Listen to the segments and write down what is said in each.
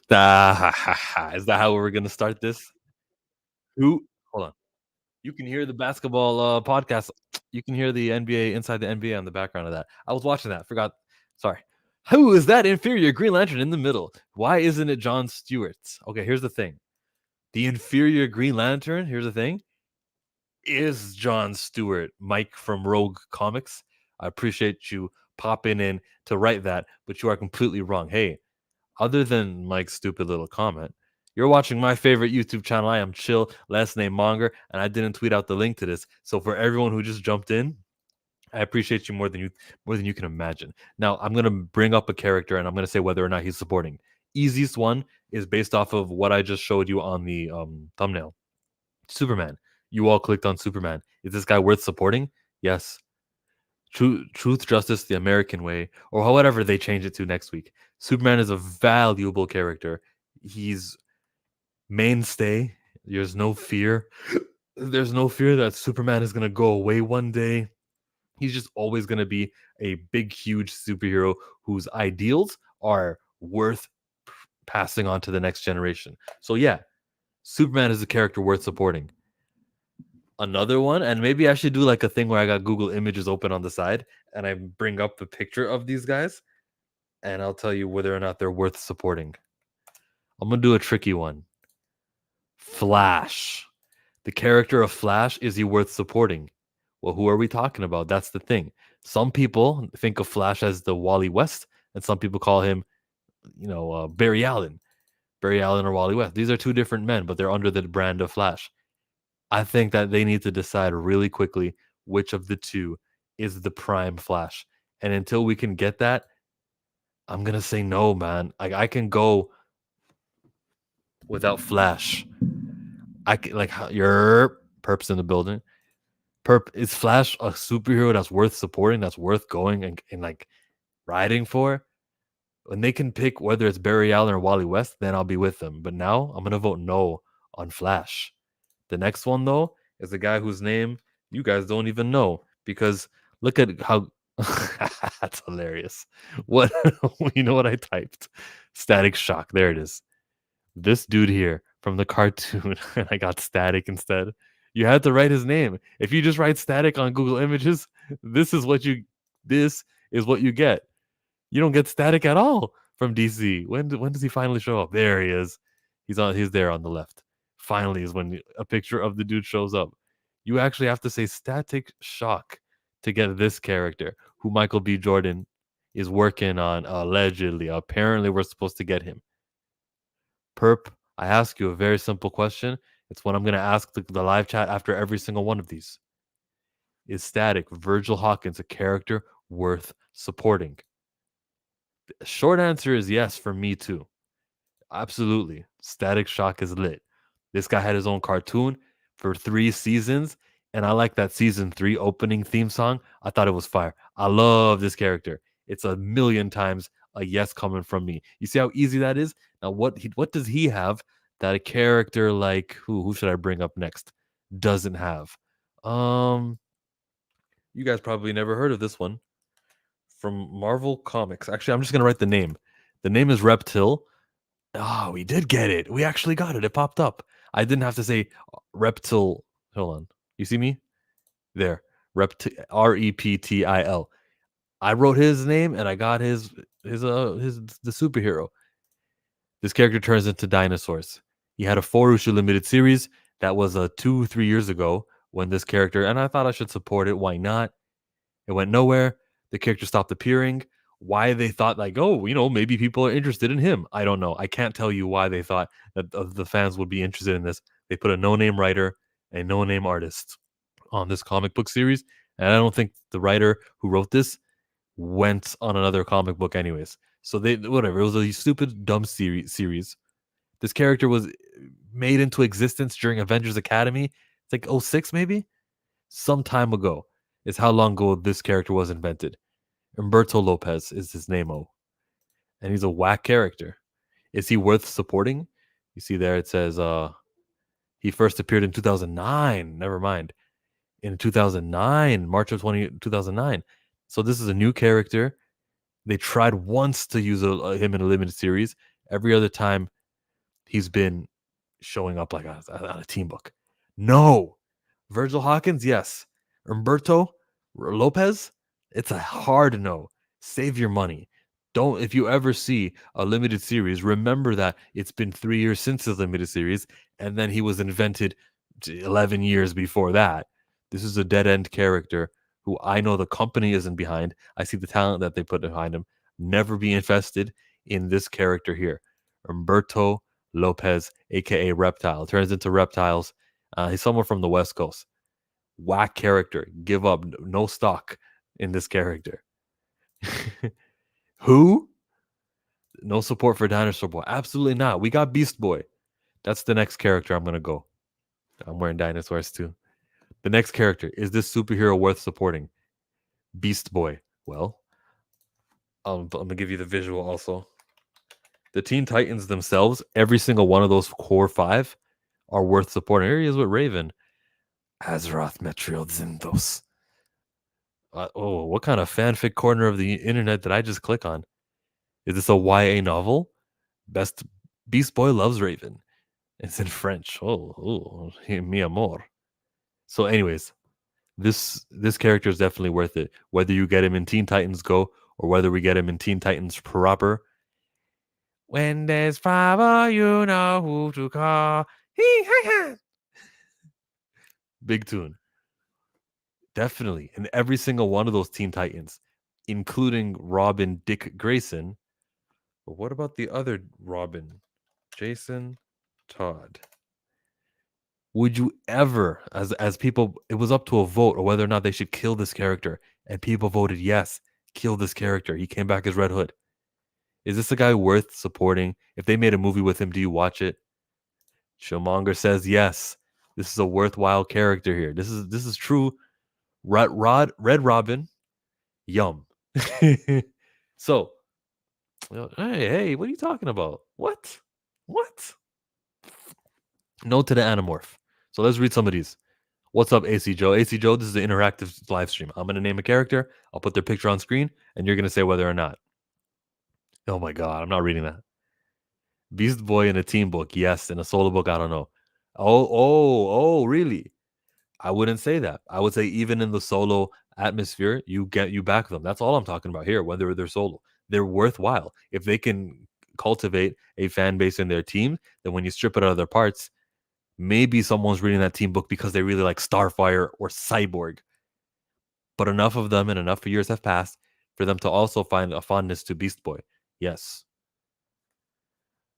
Is that how we're gonna start this? Who hold on. You can hear the basketball, podcast. You can hear the NBA inside the NBA on the background of that. I was watching that, forgot. Sorry. Who is that inferior Green Lantern in the middle? Why isn't it John Stewart? Okay, here's the thing. The inferior Green Lantern, here's the thing, is John Stewart, Mike from Rogue Comics. I appreciate you popping in to write that, but you are completely wrong. Hey, other than Mike's stupid little comment, you're watching my favorite YouTube channel. I am Chill, last name Monger, and I didn't tweet out the link to this. So for everyone who just jumped in, I appreciate you more than you can imagine. Now I'm gonna bring up a character and I'm gonna say whether or not he's supporting. Easiest one is based off of what I just showed you on the thumbnail. Superman. You all clicked on Superman. Is this guy worth supporting? Yes. Truth, justice, the American way, or however they change it to next week. Superman is a valuable character. He's mainstay. There's no fear. There's no fear that Superman is gonna go away one day. He's just always gonna be a big, huge superhero whose ideals are worth passing on to the next generation. So yeah, Superman is a character worth supporting. Another one, and maybe I should do like a thing where I got Google Images open on the side and I bring up the picture of these guys and I'll tell you whether or not they're worth supporting. I'm gonna do a tricky one. Flash. The character of Flash, is he worth supporting? Well, who are we talking about? That's the thing. Some people think of Flash as the Wally West, and some people call him, Barry Allen. Barry Allen or Wally West. These are two different men, but they're under the brand of Flash. I think that they need to decide really quickly which of the two is the prime Flash. And until we can get that, I'm gonna say no, man. I can go without Flash. I can, like, your Perp's in the building. Perp, is Flash a superhero that's worth supporting, that's worth going and like riding for? When they can pick whether it's Barry Allen or Wally West, then I'll be with them. But now I'm gonna vote no on Flash. The next one though is a guy whose name you guys don't even know because look at how that's hilarious. What you know what I typed? Static Shock. There it is. This dude here from the cartoon, and I got Static instead. You had to write his name. If you just write Static on Google Images, this is what you get. You don't get Static at all from DC. When does he finally show up? There he is. He's there on the left. Finally is when a picture of the dude shows up. You actually have to say Static Shock to get this character who Michael B. Jordan is working on allegedly. Apparently we're supposed to get him. Perp, I ask you a very simple question. It's one I'm going to ask the live chat after every single one of these. Is Static Virgil Hawkins a character worth supporting? The short answer is yes for me too. Absolutely. Static Shock is lit. This guy had his own cartoon for 3 seasons, and I like that season 3 opening theme song. I thought it was fire. I love this character. It's a million times a yes coming from me. You see how easy that is? Now, what does he have that a character like who should I bring up next doesn't have? Um, you guys probably never heard of this one from Marvel Comics. Actually, I'm just gonna write the name. The name is Reptile. Oh, we did get it. We actually got it. It popped up. I didn't have to say Reptile. Hold on. You see me? There. Reptil. I wrote his name and I got his the superhero. This character turns into dinosaurs. He had a 4 issue limited series that was 2-3 years ago when this character, and I thought I should support it. Why not? It went nowhere. The character stopped appearing. Why they thought like, oh, maybe people are interested in him. I don't know. I can't tell you why they thought that the fans would be interested in this. They put a no-name writer, a no-name artist on this comic book series, and I don't think the writer who wrote this went on another comic book anyways. So they whatever. It was a stupid, dumb series. This character was made into existence during Avengers Academy. It's like '06 maybe, some time ago. Is how long ago this character was invented. Humberto Lopez is his name, and he's a whack character. Is he worth supporting? You see there it says he first appeared in 2009. Never mind. In 2009, March of 2009. So this is a new character. They tried once to use him in a limited series. Every other time he's been showing up like on a team book. No. Virgil Hawkins, yes. Umberto Lopez, it's a hard no. Save your money. Don't, if you ever see a limited series, remember that it's been 3 years since the limited series, and then he was invented 11 years before that. This is a dead end character who I know the company isn't behind. I see the talent that they put behind him. Never be invested in this character here. Umberto Lopez, aka Reptile, turns into reptiles. He's someone from the West Coast. Whack character. Give up. No stock in this character. Who? No support for Dinosaur Boy. Absolutely not. We got Beast Boy. That's the next character I'm gonna go. I'm wearing dinosaurs too. The next character, is this superhero worth supporting? Beast Boy. Well, I'm gonna give you the visual also. The Teen Titans themselves, every single one of those core 5 are worth supporting. Here he is with Raven. Azeroth Metriodzindos. What kind of fanfic corner of the internet did I just click on? Is this a YA novel? Best Beast Boy loves Raven. It's in French. Mi amor. So, anyways, this character is definitely worth it. Whether you get him in Teen Titans Go or whether we get him in Teen Titans proper. When there's trouble, you know who to call. Big tune. Definitely. And every single one of those Teen Titans, including Robin Dick Grayson. But what about the other Robin? Jason Todd. Would you ever, as people, it was up to a vote or whether or not they should kill this character, and people voted yes, kill this character. He came back as Red Hood. Is this a guy worth supporting? If they made a movie with him, do you watch it? Showmonger says yes. This is a worthwhile character here. This is true. Red Robin, yum. So, hey, what are you talking about? What? No to the Animorph. So let's read some of these. What's up, AC Joe? AC Joe, this is an interactive live stream. I'm going to name a character. I'll put their picture on screen, and you're going to say whether or not. Oh my God, I'm not reading that. Beast Boy in a team book, yes. In a solo book, I don't know. Really? I wouldn't say that. I would say even in the solo atmosphere, you back them. That's all I'm talking about here. Whether they're solo, they're worthwhile. If they can cultivate a fan base in their team, then when you strip it out of their parts, maybe someone's reading that team book because they really like Starfire or Cyborg. But enough of them and enough years have passed for them to also find a fondness to Beast Boy. Yes.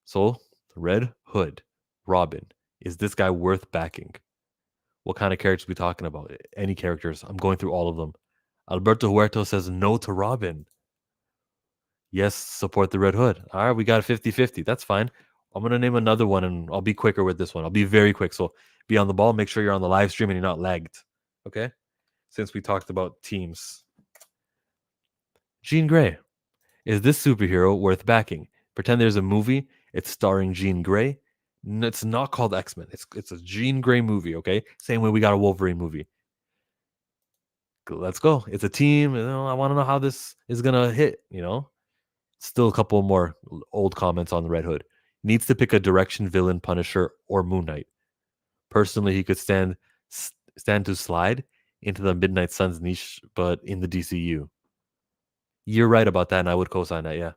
So, Red Hood, Robin, is this guy worth backing? What kind of characters are we talking about? Any characters? I'm going through all of them. Alberto Huerto says no to Robin. Yes, support the Red Hood. All right, we got a 50-50. That's fine. I'm going to name another one, and I'll be quicker with this one. I'll be very quick. So be on the ball. Make sure you're on the live stream and you're not lagged. Okay? Since we talked about teams. Jean Grey. Is this superhero worth backing? Pretend there's a movie. It's starring Jean Grey. It's not called X-Men. It's a Jean Grey movie, okay? Same way we got a Wolverine movie. Let's go. It's a team. I want to know how this is going to hit, Still a couple more old comments on the Red Hood. Needs to pick a direction villain, Punisher, or Moon Knight. Personally, he could stand to slide into the Midnight Suns niche, but in the DCU. You're right about that, and I would co-sign that, yeah.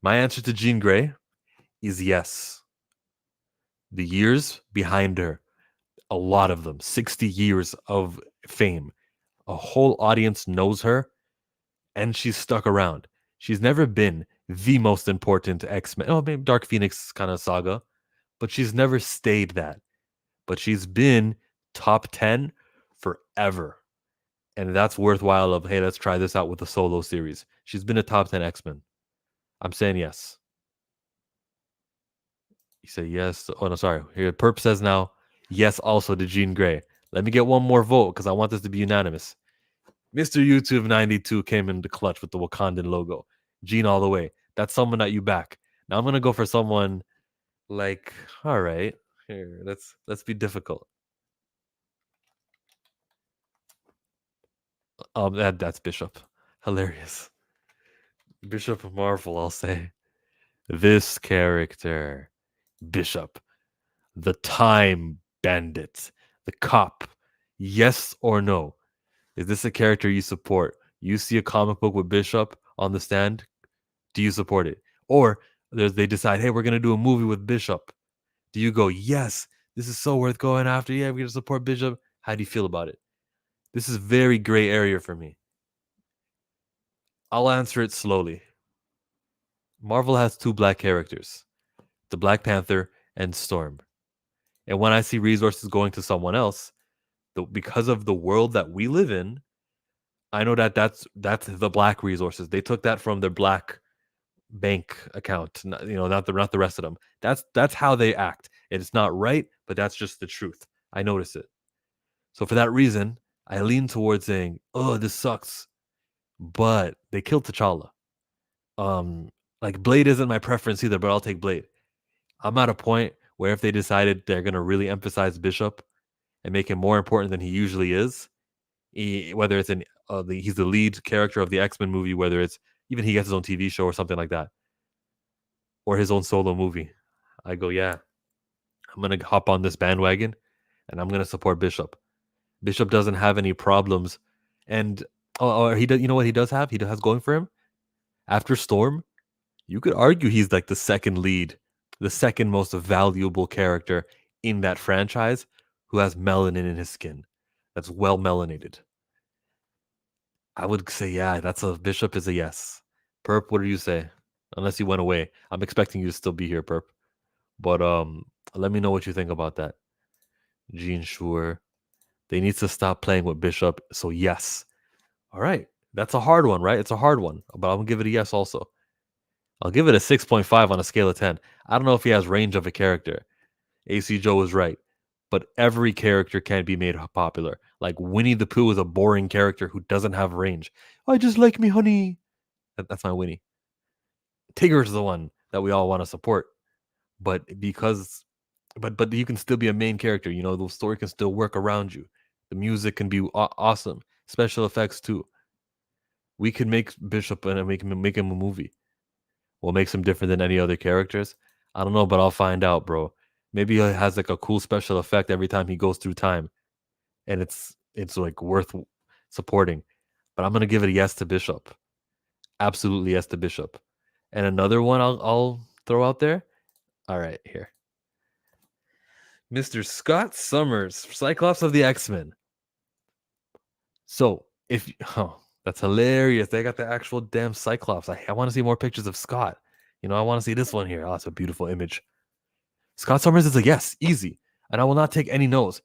My answer to Jean Grey is yes. The years behind her, a lot of them, 60 years of fame. A whole audience knows her, and she's stuck around. She's never been the most important X-Men. Oh, maybe Dark Phoenix kind of saga, but she's never stayed that. But she's been top 10 forever. And that's worthwhile of, hey, let's try this out with a solo series. She's been a top 10 X-Men. I'm saying yes. You say yes. Oh, no, sorry. Here, Perp says now, yes also to Jean Grey. Let me get one more vote because I want this to be unanimous. Mr. YouTube 92 came in the clutch with the Wakandan logo. Jean all the way. That's someone that you back. Now I'm gonna go for someone like, all right, here, let's be difficult. That's Bishop. Hilarious. Bishop Marvel, I'll say. This character. Bishop, the time bandit, the cop. Yes or no? Is this a character you support? You see a comic book with Bishop on the stand, do you support it? Or they decide, hey, we're gonna do a movie with Bishop. Do you go, yes, this is so worth going after? Yeah, we're gonna support Bishop. How do you feel about it? This is very gray area for me. I'll answer it slowly. Marvel has two black characters, the Black Panther and Storm. And when I see resources going to someone else, because of the world that we live in, I know that that's the black resources. They took that from their black bank account, not the rest of them. That's how they act. It's not right, but that's just the truth. I notice it. So for that reason, I lean towards saying, "Oh, this sucks," but they killed T'Challa. Like Blade isn't my preference either, but I'll take Blade. I'm at a point where if they decided they're gonna really emphasize Bishop and make him more important than he usually is, whether it's he's the lead character of the X-Men movie, whether it's even he gets his own TV show or something like that, or his own solo movie, I go, yeah, I'm gonna hop on this bandwagon and I'm gonna support Bishop. Bishop doesn't have any problems, and he does. You know what he does have? He has going for him. After Storm, you could argue he's like the second lead, the second most valuable character in that franchise who has melanin in his skin. That's well melanated. I would say, yeah, that's a Bishop is a yes. Perp, what do you say? Unless you went away. I'm expecting you to still be here, Perp. But let me know what you think about that. Gene Shure. They need to stop playing with Bishop. So yes. All right. That's a hard one, right? It's a hard one. But I'm gonna give it a yes also. I'll give it a 6.5 on a scale of 10. I don't know if he has range of a character. AC Joe was right. But every character can be made popular. Like Winnie the Pooh is a boring character who doesn't have range. I just like me, honey. That's my Winnie. Tigger's the one that we all want to support. But because but you can still be a main character, the story can still work around you. The music can be awesome. Special effects too. We can make Bishop and make him a movie. What makes him different than any other characters? I don't know, but I'll find out, bro. Maybe he has like a cool special effect every time he goes through time, and it's like worth supporting. But I'm gonna give it a yes to Bishop. Absolutely yes to Bishop. And another one I'll throw out there. All right, here. Mr. Scott Summers, Cyclops of the X-Men. So, that's hilarious. They got the actual damn Cyclops. I want to see more pictures of Scott. I want to see this one here. Oh, that's a beautiful image. Scott Summers is a yes, easy. And I will not take any no's.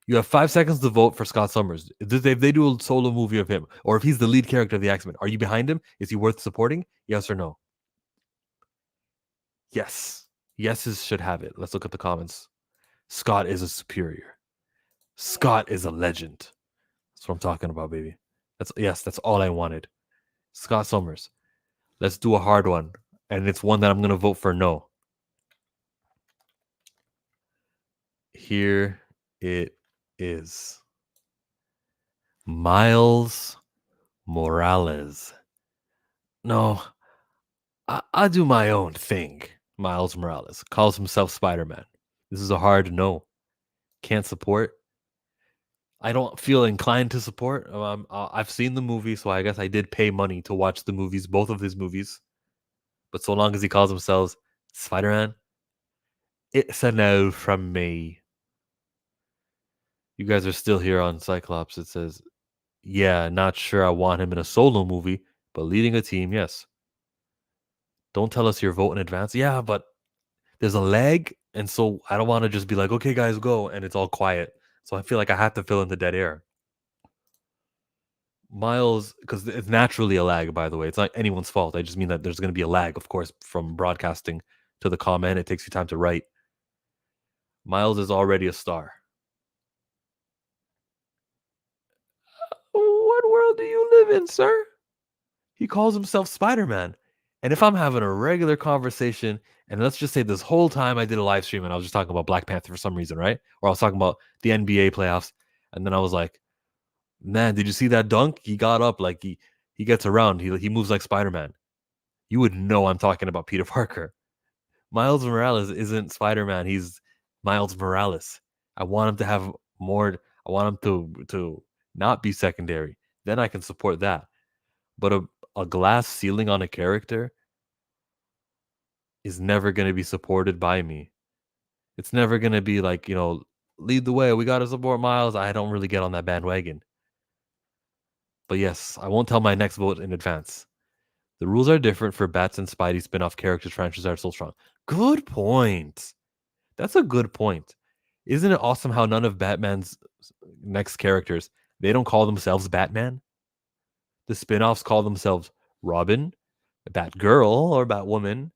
You have 5 seconds to vote for Scott Summers. If they do a solo movie of him, or if he's the lead character of the X-Men, are you behind him? Is he worth supporting? Yes or no? Yes. Yeses should have it. Let's look at the comments. Scott is a superior. Scott is a legend. That's what I'm talking about, baby. That's all I wanted. Scott Summers. Let's do a hard one. And it's one that I'm going to vote for no. Here it is. Miles Morales. No, I do my own thing. Miles Morales calls himself Spider-Man. This is a hard no. Can't support. I don't feel inclined to support. I've seen the movie, so I guess I did pay money to watch the movies, both of his movies. But so long as he calls himself Spider-Man, it's a no from me. You guys are still here on Cyclops. It says, yeah, not sure I want him in a solo movie, but leading a team, yes. Don't tell us your vote in advance. Yeah, but there's a lag, and so I don't want to just be like, okay, guys, go, and it's all quiet. So I feel like I have to fill in the dead air. Miles, because it's naturally a lag, by the way. It's not anyone's fault. I just mean that there's going to be a lag, of course, from broadcasting to the comment. It takes you time to write. Miles is already a star. What world do you live in, sir? He calls himself Spider-Man. And if I'm having a regular conversation, and let's just say this whole time I did a live stream and I was just talking about Black Panther for some reason, right? Or I was talking about the NBA playoffs, and then I was like, man, did you see that dunk? He got up like he gets around. He moves like Spider-Man. You would know I'm talking about Peter Parker. Miles Morales isn't Spider-Man. He's Miles Morales. I want him to have more. I want him to not be secondary. Then I can support that. But a glass ceiling on a character is never going to be supported by me. It's never going to be like, lead the way. We got to support Miles. I don't really get on that bandwagon. But yes, I won't tell my next vote in advance. The rules are different for Bats and Spidey spin-off characters franchises are so strong. Good point. That's a good point. Isn't it awesome how none of Batman's next characters, they don't call themselves Batman? The spin-offs call themselves Robin, Batgirl, or Batwoman.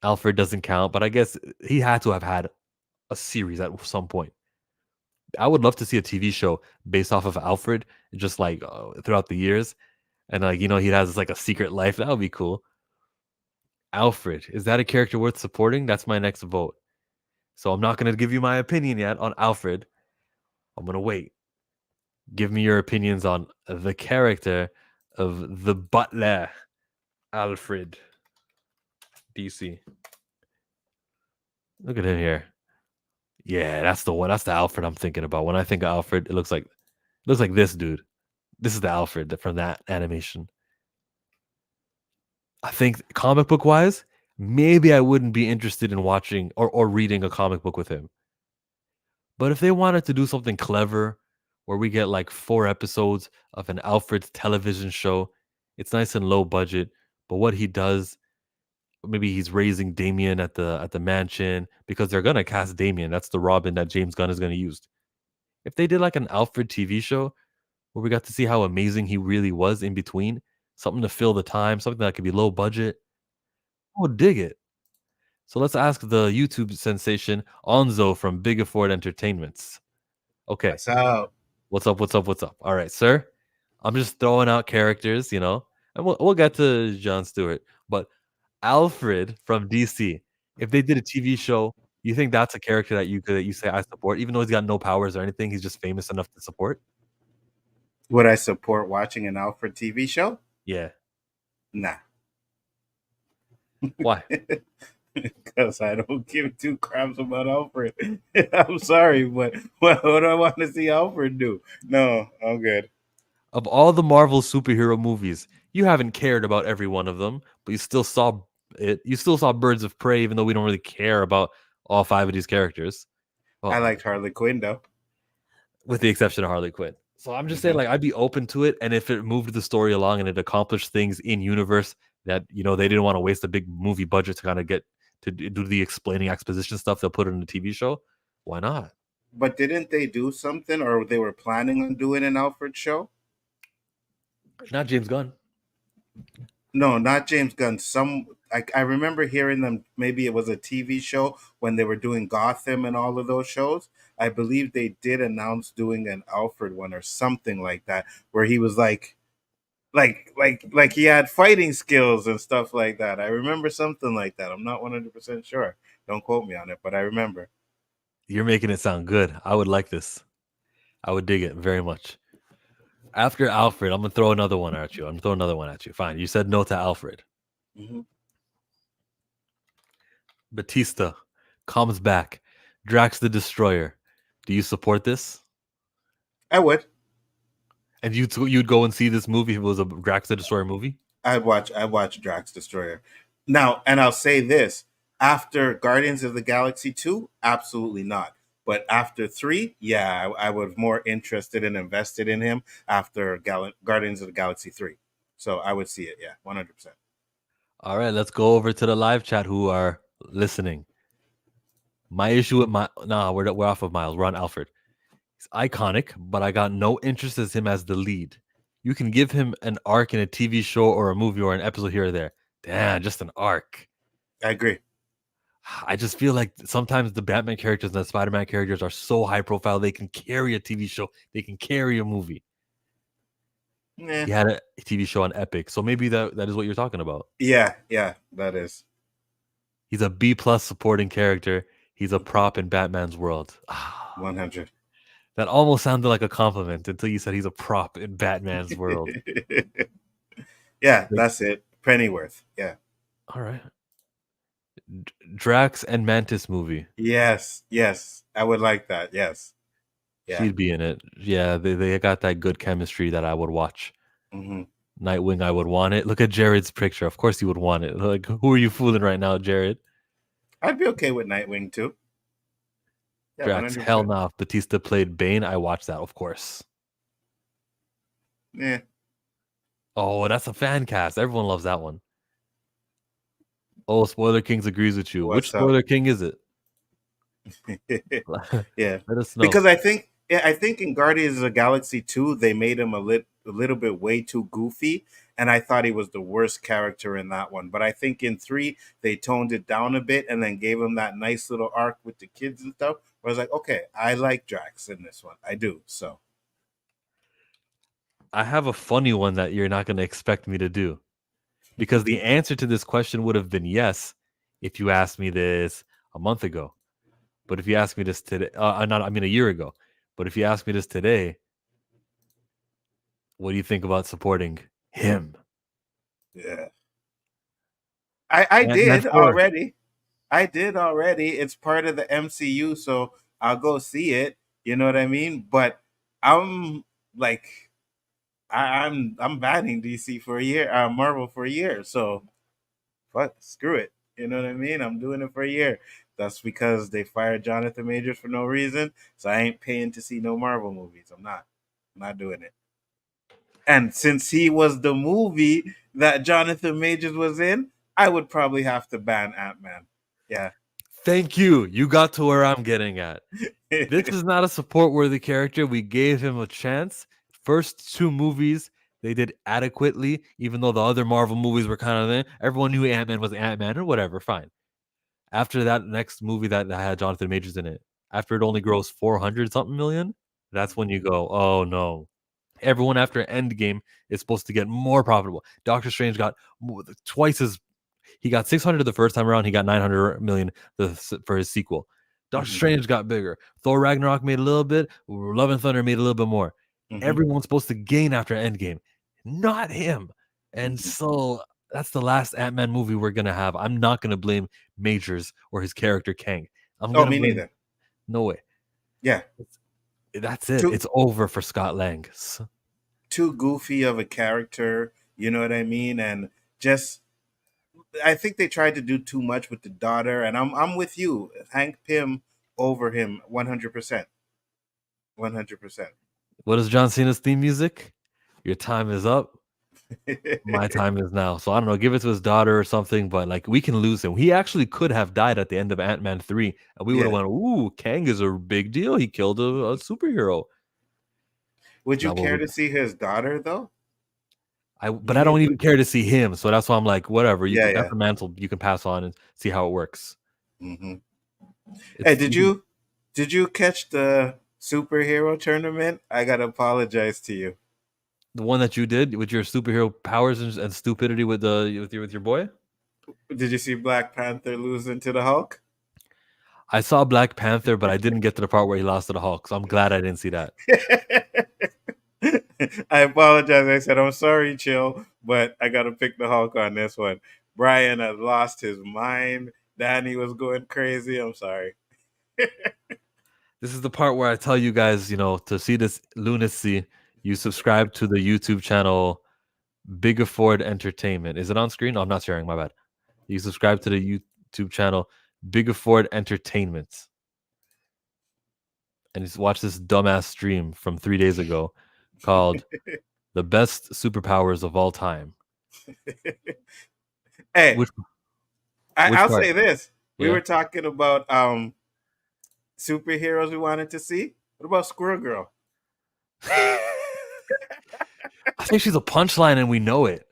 Alfred doesn't count, but I guess he had to have had a series at some point. I would love to see a TV show based off of Alfred, just like throughout the years, and like he has like a secret life. That would be cool. Alfred, is that a character worth supporting? That's my next vote. So I'm not going to give you my opinion yet on Alfred. I'm going to wait. Give me your opinions on the character of the butler, Alfred. DC. Look at him here. Yeah, that's the one. That's the Alfred I'm thinking about. When I think of Alfred, it looks like this dude. This is the Alfred from that animation. I think comic book wise, maybe I wouldn't be interested in watching or reading a comic book with him. But if they wanted to do something clever where we get like 4 episodes of an Alfred television show, it's nice and low budget, but what he does, maybe he's raising Damian at the mansion because they're gonna cast Damian. That's the Robin that James Gunn is gonna use. If they did like an Alfred TV show where we got to see how amazing he really was in between, something to fill the time, something that could be low budget, I would dig it. So let's ask the YouTube sensation Onzo from Big Afford Entertainments. Okay. What's up? What's up? What's up? What's up? All right, sir. I'm just throwing out characters, and we'll get to Jon Stewart. But Alfred from DC, if they did a TV show, you think that's a character that you say I support, even though he's got no powers or anything, he's just famous enough to support? Would I support watching an Alfred TV show? Yeah. Nah. Why? Because I don't give two craps about Alfred. I'm sorry, but what do I want to see Alfred do? No, I'm good. Of all the Marvel superhero movies, you haven't cared about every one of them, but you still saw it. You still saw Birds of Prey, even though we don't really care about all 5 of these characters. I liked Harley Quinn though, with the exception of Harley Quinn. So I'm just saying, like, I'd be open to it, and if it moved the story along and it accomplished things in universe that they didn't want to waste a big movie budget to kind of get to do the explaining exposition stuff, they'll put it in a TV show. Why not? But didn't they do something, or they were planning on doing an Alfred show? Not James Gunn. No, not James Gunn. I remember hearing them. Maybe it was a TV show when they were doing Gotham and all of those shows. I believe they did announce doing an Alfred one or something like that, where he was like he had fighting skills and stuff like that. I remember something like that. I'm not 100% sure. Don't quote me on it, but I remember. You're making it sound good. I would like this. I would dig it very much. After Alfred, I'm gonna throw another one at you. Fine. You said no to Alfred. Mm-hmm. Batista comes back. Drax the Destroyer. Do you support this? I would. And you'd go and see this movie if it was a Drax the Destroyer movie? I'd watch Drax Destroyer. Now, and I'll say this. After Guardians of the Galaxy 2, absolutely not. But after 3, yeah, I was more interested and invested in him after Guardians of the Galaxy 3. So I would see it, yeah, 100%. All right, let's go over to the live chat who are listening. My issue with we're off of Miles. We're on Alfred. He's iconic, but I got no interest in him as the lead. You can give him an arc in a TV show or a movie or an episode here or there. Damn, just an arc. I agree. I just feel like sometimes the Batman characters and the Spider-Man characters are so high profile they can carry a TV show, they can carry a movie. Yeah. He had a TV show on Epic, so maybe that is what you're talking about. Yeah, that is. He's a B+ supporting character. He's a prop in Batman's world. 100. That almost sounded like a compliment until you said he's a prop in Batman's world. Yeah, that's it. Pennyworth. Yeah. All right. Drax and Mantis movie. Yes, I would like that. Yes, yeah. She'd be in it. Yeah, they got that good chemistry that I would watch. Hmm. Nightwing, I would want it. Look at Jared's picture. Of course, he would want it. Like, who are you fooling right now, Jared? I'd be okay with Nightwing too. Yeah, one Drax, hundred hell percent. no. If Batista played Bane, I watched that, of course. Yeah. Oh, that's a fan cast. Everyone loves that one. Oh, Spoiler Kings agrees with you. Which What's up? Spoiler King is it? Yeah, Let us know. because I think in Guardians of the Galaxy 2 they made him a little bit way too goofy, and I thought he was the worst character in that one. But I think in 3 they toned it down a bit and then gave him that nice little arc with the kids and stuff. Where I was like, okay, I like Drax in this one. I do. So I have a funny one that you're not going to expect me to do because the answer to this question would have been yes if you asked me this a month ago. But if you ask me this today, not I mean a year ago. But if you ask me this today, what do you think about supporting him? yeah, I Ant-Man did 4. already. I did already. It's part of the MCU, so I'll go see it. You know what I mean? But I'm like I'm banning DC for a year, Marvel for a year. So fuck, screw it. You know what I mean? I'm doing it for a year. That's because they fired Jonathan Majors for no reason. So I ain't paying to see no Marvel movies. I'm not. I'm not doing it. And since he was the movie that Jonathan Majors was in, I would probably have to ban Ant Man. Yeah. Thank you. You got to where I'm getting at. This is not a support worthy character. We gave him a chance. First 2 movies, they did adequately, even though the other Marvel movies were kind of there. Everyone knew Ant Man was Ant Man or whatever, fine. After that next movie that had Jonathan Majors in it, after it only grossed 400 something million, that's when you go, oh no. Everyone after Endgame is supposed to get more profitable. Doctor Strange got twice as he got 600 the first time around. He got 900 million for his sequel. Doctor Mhm, Strange got bigger. Thor Ragnarok made a little bit. Love and Thunder made a little bit more. mhm, Everyone's supposed to gain after Endgame, not him. And mhm. so that's the last Ant Man movie we're gonna have. I'm not gonna blame Majors or his character Kang. I'm Oh, gonna me blame. neither. No way. Yeah. That's it. Too It's over for Scott Lang. too goofy of a character, you know what I mean? And just I think they tried to do too much with the daughter, and I'm with you. Hank Pym over him 100%. 100%. What is John Cena's theme music? Your time is up. My time is now. So I don't know, give it to his daughter or something, but like we can lose him. He actually could have died at the end of Ant-Man 3, and we would have Yeah. went, ooh, Kang is a big deal. He killed a superhero. Would It's you not what care we to see his daughter though? but I don't even care to see him. So that's why I'm like, whatever. You Yeah, could yeah. that's a mantle you can pass on and see how it works. Hmm. Hey, It's did you catch the superhero tournament? I gotta apologize to you. the one that you did with your superhero powers and stupidity with your boy. Did you see Black Panther losing to the Hulk? I saw Black Panther, but I didn't get to the part where he lost to the Hulk. So I'm glad I didn't see that. I apologize. I said I'm sorry, chill, but I gotta pick the Hulk on this one. Brian had lost his mind. Danny was going crazy. I'm sorry. This is the part where I tell you guys, to see this lunacy, you subscribe to the YouTube channel Big Ford Entertainment. Is it on screen? No, I'm not sharing. My bad. You subscribe to the YouTube channel Big Ford Entertainment, and just watch this dumbass stream from 3 days ago called "The Best Superpowers of All Time." Hey, Which which I'll part? say this. We Yeah, were talking about superheroes we wanted to see. What about Squirrel Girl? I think she's a punchline, and we know it.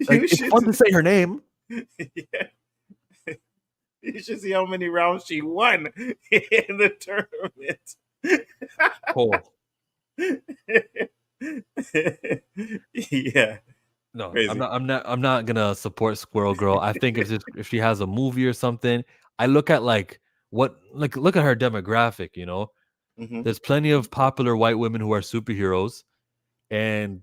Like You it's should fun to say her name. yeah, you should see how many rounds she won in the tournament. Cole. Yeah, No, I'm crazy. not. I'm not gonna support Squirrel Girl. I think if she has a movie or something, I look at look at her demographic. Hmm. There's plenty of popular white women who are superheroes, and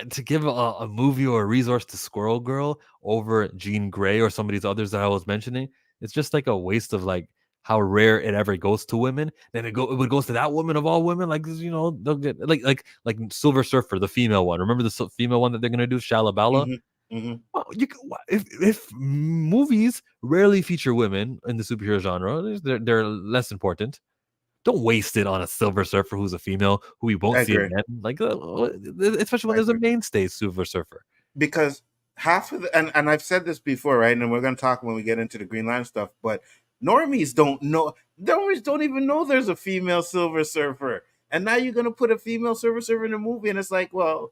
to give a movie or a resource to Squirrel Girl over Jean Grey or some of these others that I was mentioning, it's just like a waste of like how rare it ever goes to women. Then it goes to that woman of all women. Like they'll get like Silver Surfer, the female one. Remember the female one that they're gonna do, Shalabala? Hmm. Hmm. Well, if movies rarely feature women in the superhero genre, they're less important. Don't waste it on a Silver Surfer who's a female who we won't I see agree. again. Like, especially when I there's a agree. mainstay Silver Surfer. Because half of the and I've said this before, right? And we're gonna talk when we get into the Green Line stuff, but normies don't even know there's a female Silver Surfer. And now you're gonna put a female Silver Surfer in a movie, and it's like, well,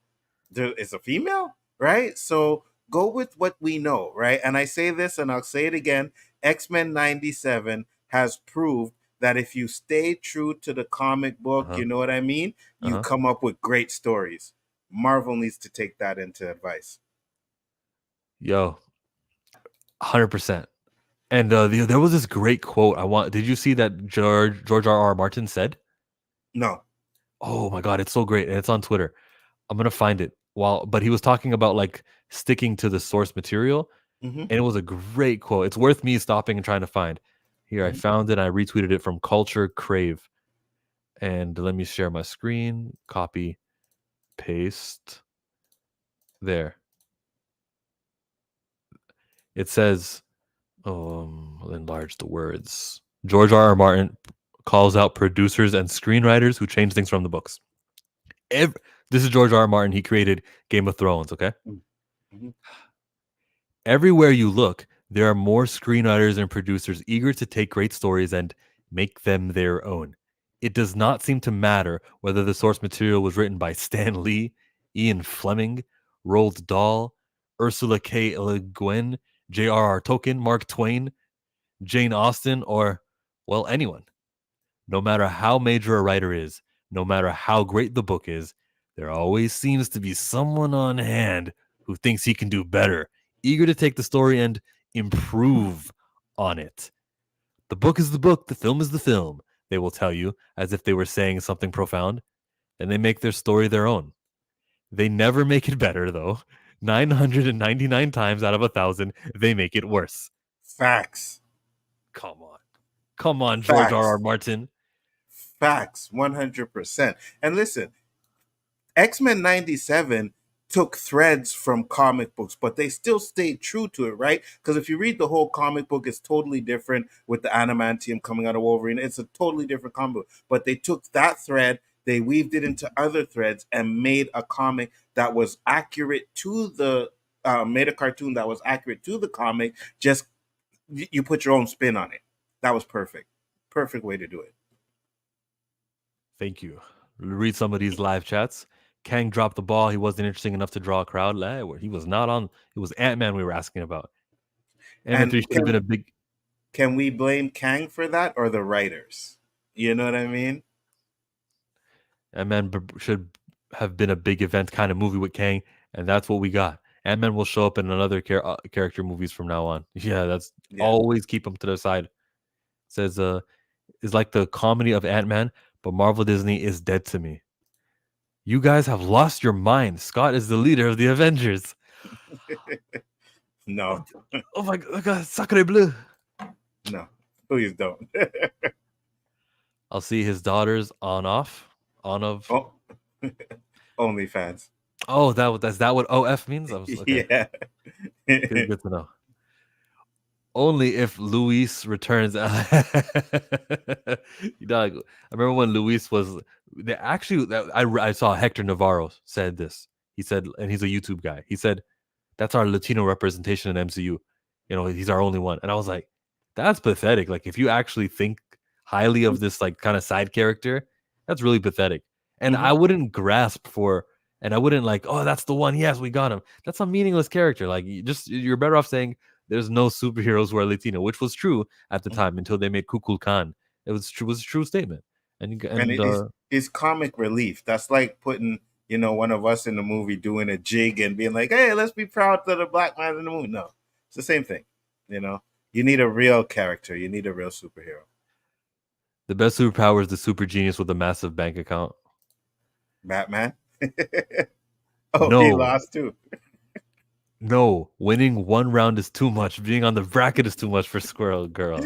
there is a female, right? So go with what we know, right? And I say this and I'll say it again. X-Men 97 has proved that if you stay true to the comic book, Uh-huh. you know what I mean, you Uh-huh. come up with great stories. Marvel needs to take that into advice. Yo, 100%. And there was this great quote. Did you see that George R. R. Martin said? No. Oh my god, it's so great, and it's on Twitter. I'm gonna find it. But he was talking about like sticking to the source material, Hmm. and it was a great quote. It's worth me stopping and trying to find. Here, I Hmm. found it. I retweeted it from Culture Crave, and let me share my screen. Copy, paste. There. It says, I'll enlarge the words. George R. R. Martin calls out producers and screenwriters who change things from the books. This is George R. R. Martin. He created Game of Thrones, okay? Hmm. Everywhere you look, there are more screenwriters and producers eager to take great stories and make them their own. It does not seem to matter whether the source material was written by Stan Lee, Ian Fleming, Roald Dahl, Ursula K. Le Guin, J.R.R. Tolkien, Mark Twain, Jane Austen, or, well, anyone. No matter how major a writer is, no matter how great the book is, there always seems to be someone on hand who thinks he can do better, eager to take the story and improve on it. The book is the book, the film is the film, they will tell you, as if they were saying something profound. Then they make their story their own. They never make it better, though. 999 times out of 1,000, they make it worse. Facts. Come on. Come on, George R. R. Facts. Martin. Facts. 100%. And listen, X-Men 97 took threads from comic books, but they still stayed true to it, right? Because if you read the whole comic book, it's totally different with the adamantium coming out of Wolverine. It's a totally different comic book. But they took that thread, they weaved it into other threads, and made a comic that was accurate to the made a cartoon that was accurate to the comic. Just you put your own spin on it. That was perfect. Perfect way to do it. Thank you. Read some of these live chats. Kang dropped the ball. He wasn't interesting enough to draw a crowd. He was not on. It was Ant Man we were asking about. Ant Man 3 And should have been a big. can we blame Kang for that or the writers? You know what I mean? Ant Man should have been a big event kind of movie with Kang, and that's what we got. Ant Man will show up in another character movies from now on. Yeah, that's Yeah. always keep him to the side. Says is like the comedy of Ant Man, but Marvel Disney is dead to me. You guys have lost your mind. Scott is the leader of the Avengers. No, Oh, oh my god, Sacre Bleu. no, please don't. I'll see his daughters on of. Oh, OnlyFans. Oh, that's that what OF means? I was okay. Yeah. Good to know. Only if Luis returns. Dog, I remember when Luis was. They actually, I saw Hector Navarro said this. He said, and he's a YouTube guy. He said, "That's our Latino representation in MCU. You know, he's our only one." And I was like, "That's pathetic. Like, if you actually think highly of this like kind of side character, that's really pathetic." And Mhm. I wouldn't grasp for, and I wouldn't like, "Oh, that's the one. Yes, we got him." That's a meaningless character. Like, you're better off saying there's no superheroes who are Latino, which was true at the time until they made Kukul Khan. It was true. Was a true statement. And And and it is comic relief. That's like putting, one of us in the movie doing a jig and being like, "Hey, let's be proud that a black man in the movie." No, it's the same thing. You know, you need a real character. You need a real superhero. the best superpower is the super genius with a massive bank account. Batman. Oh, he No, lost too. no. Winning one round is too much. Being on the bracket is too much for Squirrel Girl.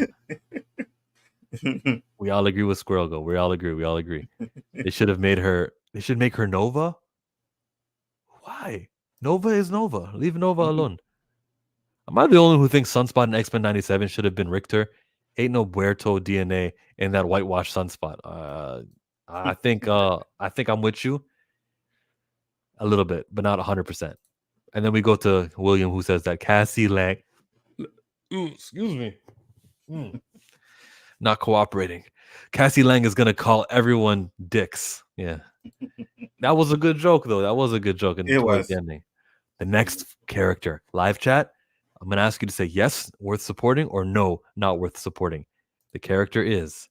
We all agree with Squirrel Girl. We all agree. We all agree. They should have made her. They should make her Nova. Why? Nova is Nova. Leave Nova alone. Am I the only one who thinks Sunspot and X-Men 97 should have been Richter? Ain't no Buerto DNA in that whitewashed Sunspot. I think I'm with you a little bit, but not 100%. And then we go to William, who says that Cassie Lang, excuse me, not cooperating. Cassie Lang is gonna call everyone dicks. Yeah, that was a good joke though. That was a good joke. And It towards was. the ending, the next character, live chat. I'm gonna ask you to say yes, worth supporting, or no, not worth supporting. The character is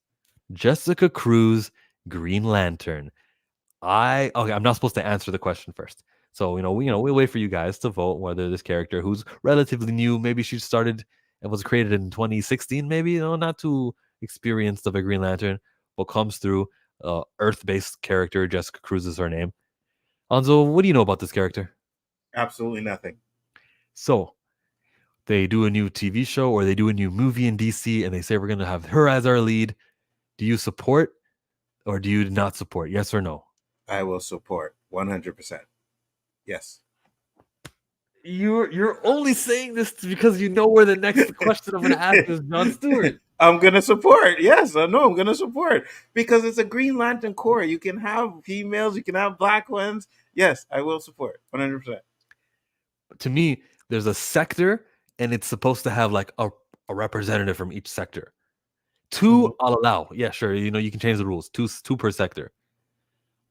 Jessica Cruz, Green Lantern. I'm not supposed to answer the question first. So we wait for you guys to vote whether this character, who's relatively new, maybe she started and was created in 2016, maybe not too experienced of a Green Lantern, but comes through. Earth-based character, Jessica Cruz is her name. Anzo, what do you know about this character? Absolutely nothing. So they do a new TV show or they do a new movie in DC, and they say we're going to have her as our lead. Do you support or do you not support? Yes or no? I will support 100%. Yes. You're only saying this because you know where the next question I'm going to ask is John Stewart. I'm gonna support. Yes, I know I'm gonna support because it's a Green Lantern Corps. You can have females, you can have black ones. Yes, I will support 100%. To me, there's a sector, and it's supposed to have like a representative from each sector. 2, I'll allow. Yeah, sure. You can change the rules. Two per sector.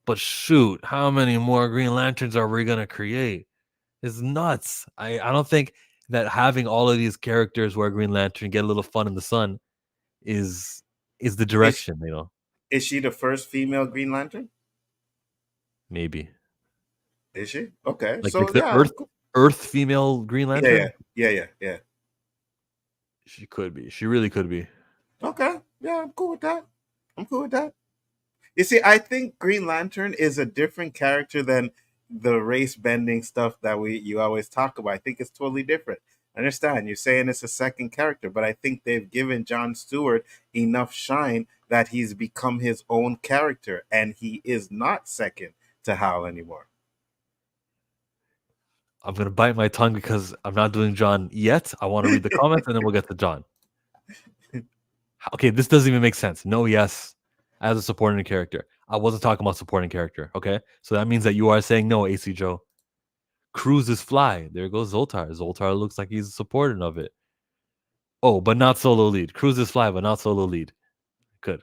But shoot, how many more Green Lanterns are we gonna create? It's nuts. I don't think that having all of these characters wear Green Lantern, get a little fun in the sun, is the direction. Is she the first female Green Lantern? Maybe Is she? Okay, like so the yeah, Earth female Green Lantern. yeah. She could be. She really could be. Okay, yeah, I'm cool with that. I'm cool with that. You see, I think Green Lantern is a different character than the race bending stuff that you always talk about. I think it's totally different. I understand you're saying it's a second character, but I think they've given John Stewart enough shine that he's become his own character, and he is not second to Hal anymore. I'm gonna bite my tongue because I'm not doing John yet. I want to read the comments and then we'll get to John. Okay, this doesn't even make sense. No, yes, as a supporting character. I wasn't talking about supporting character. Okay, so that means that you are saying no, AC Joe. Cruz is fly. There goes Zoltar. Zoltar looks like he's supporting of it. Oh, but not solo lead. Cruz is fly, but not solo lead. Good.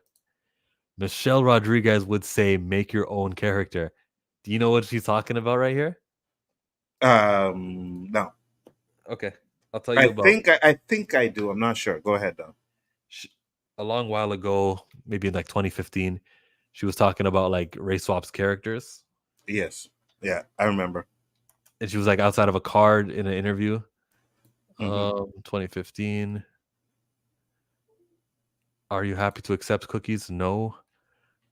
Michelle Rodriguez would say, make your own character. Do you know what she's talking about right here? No. Okay, I'll tell you I think I do. I'm not sure. Go ahead, though. A long while ago, maybe in like 2015, she was talking about like Ray Swap's characters. Yes. Yeah, I remember. And she was like outside of a card in an interview. 2015. Are you happy to accept cookies? No.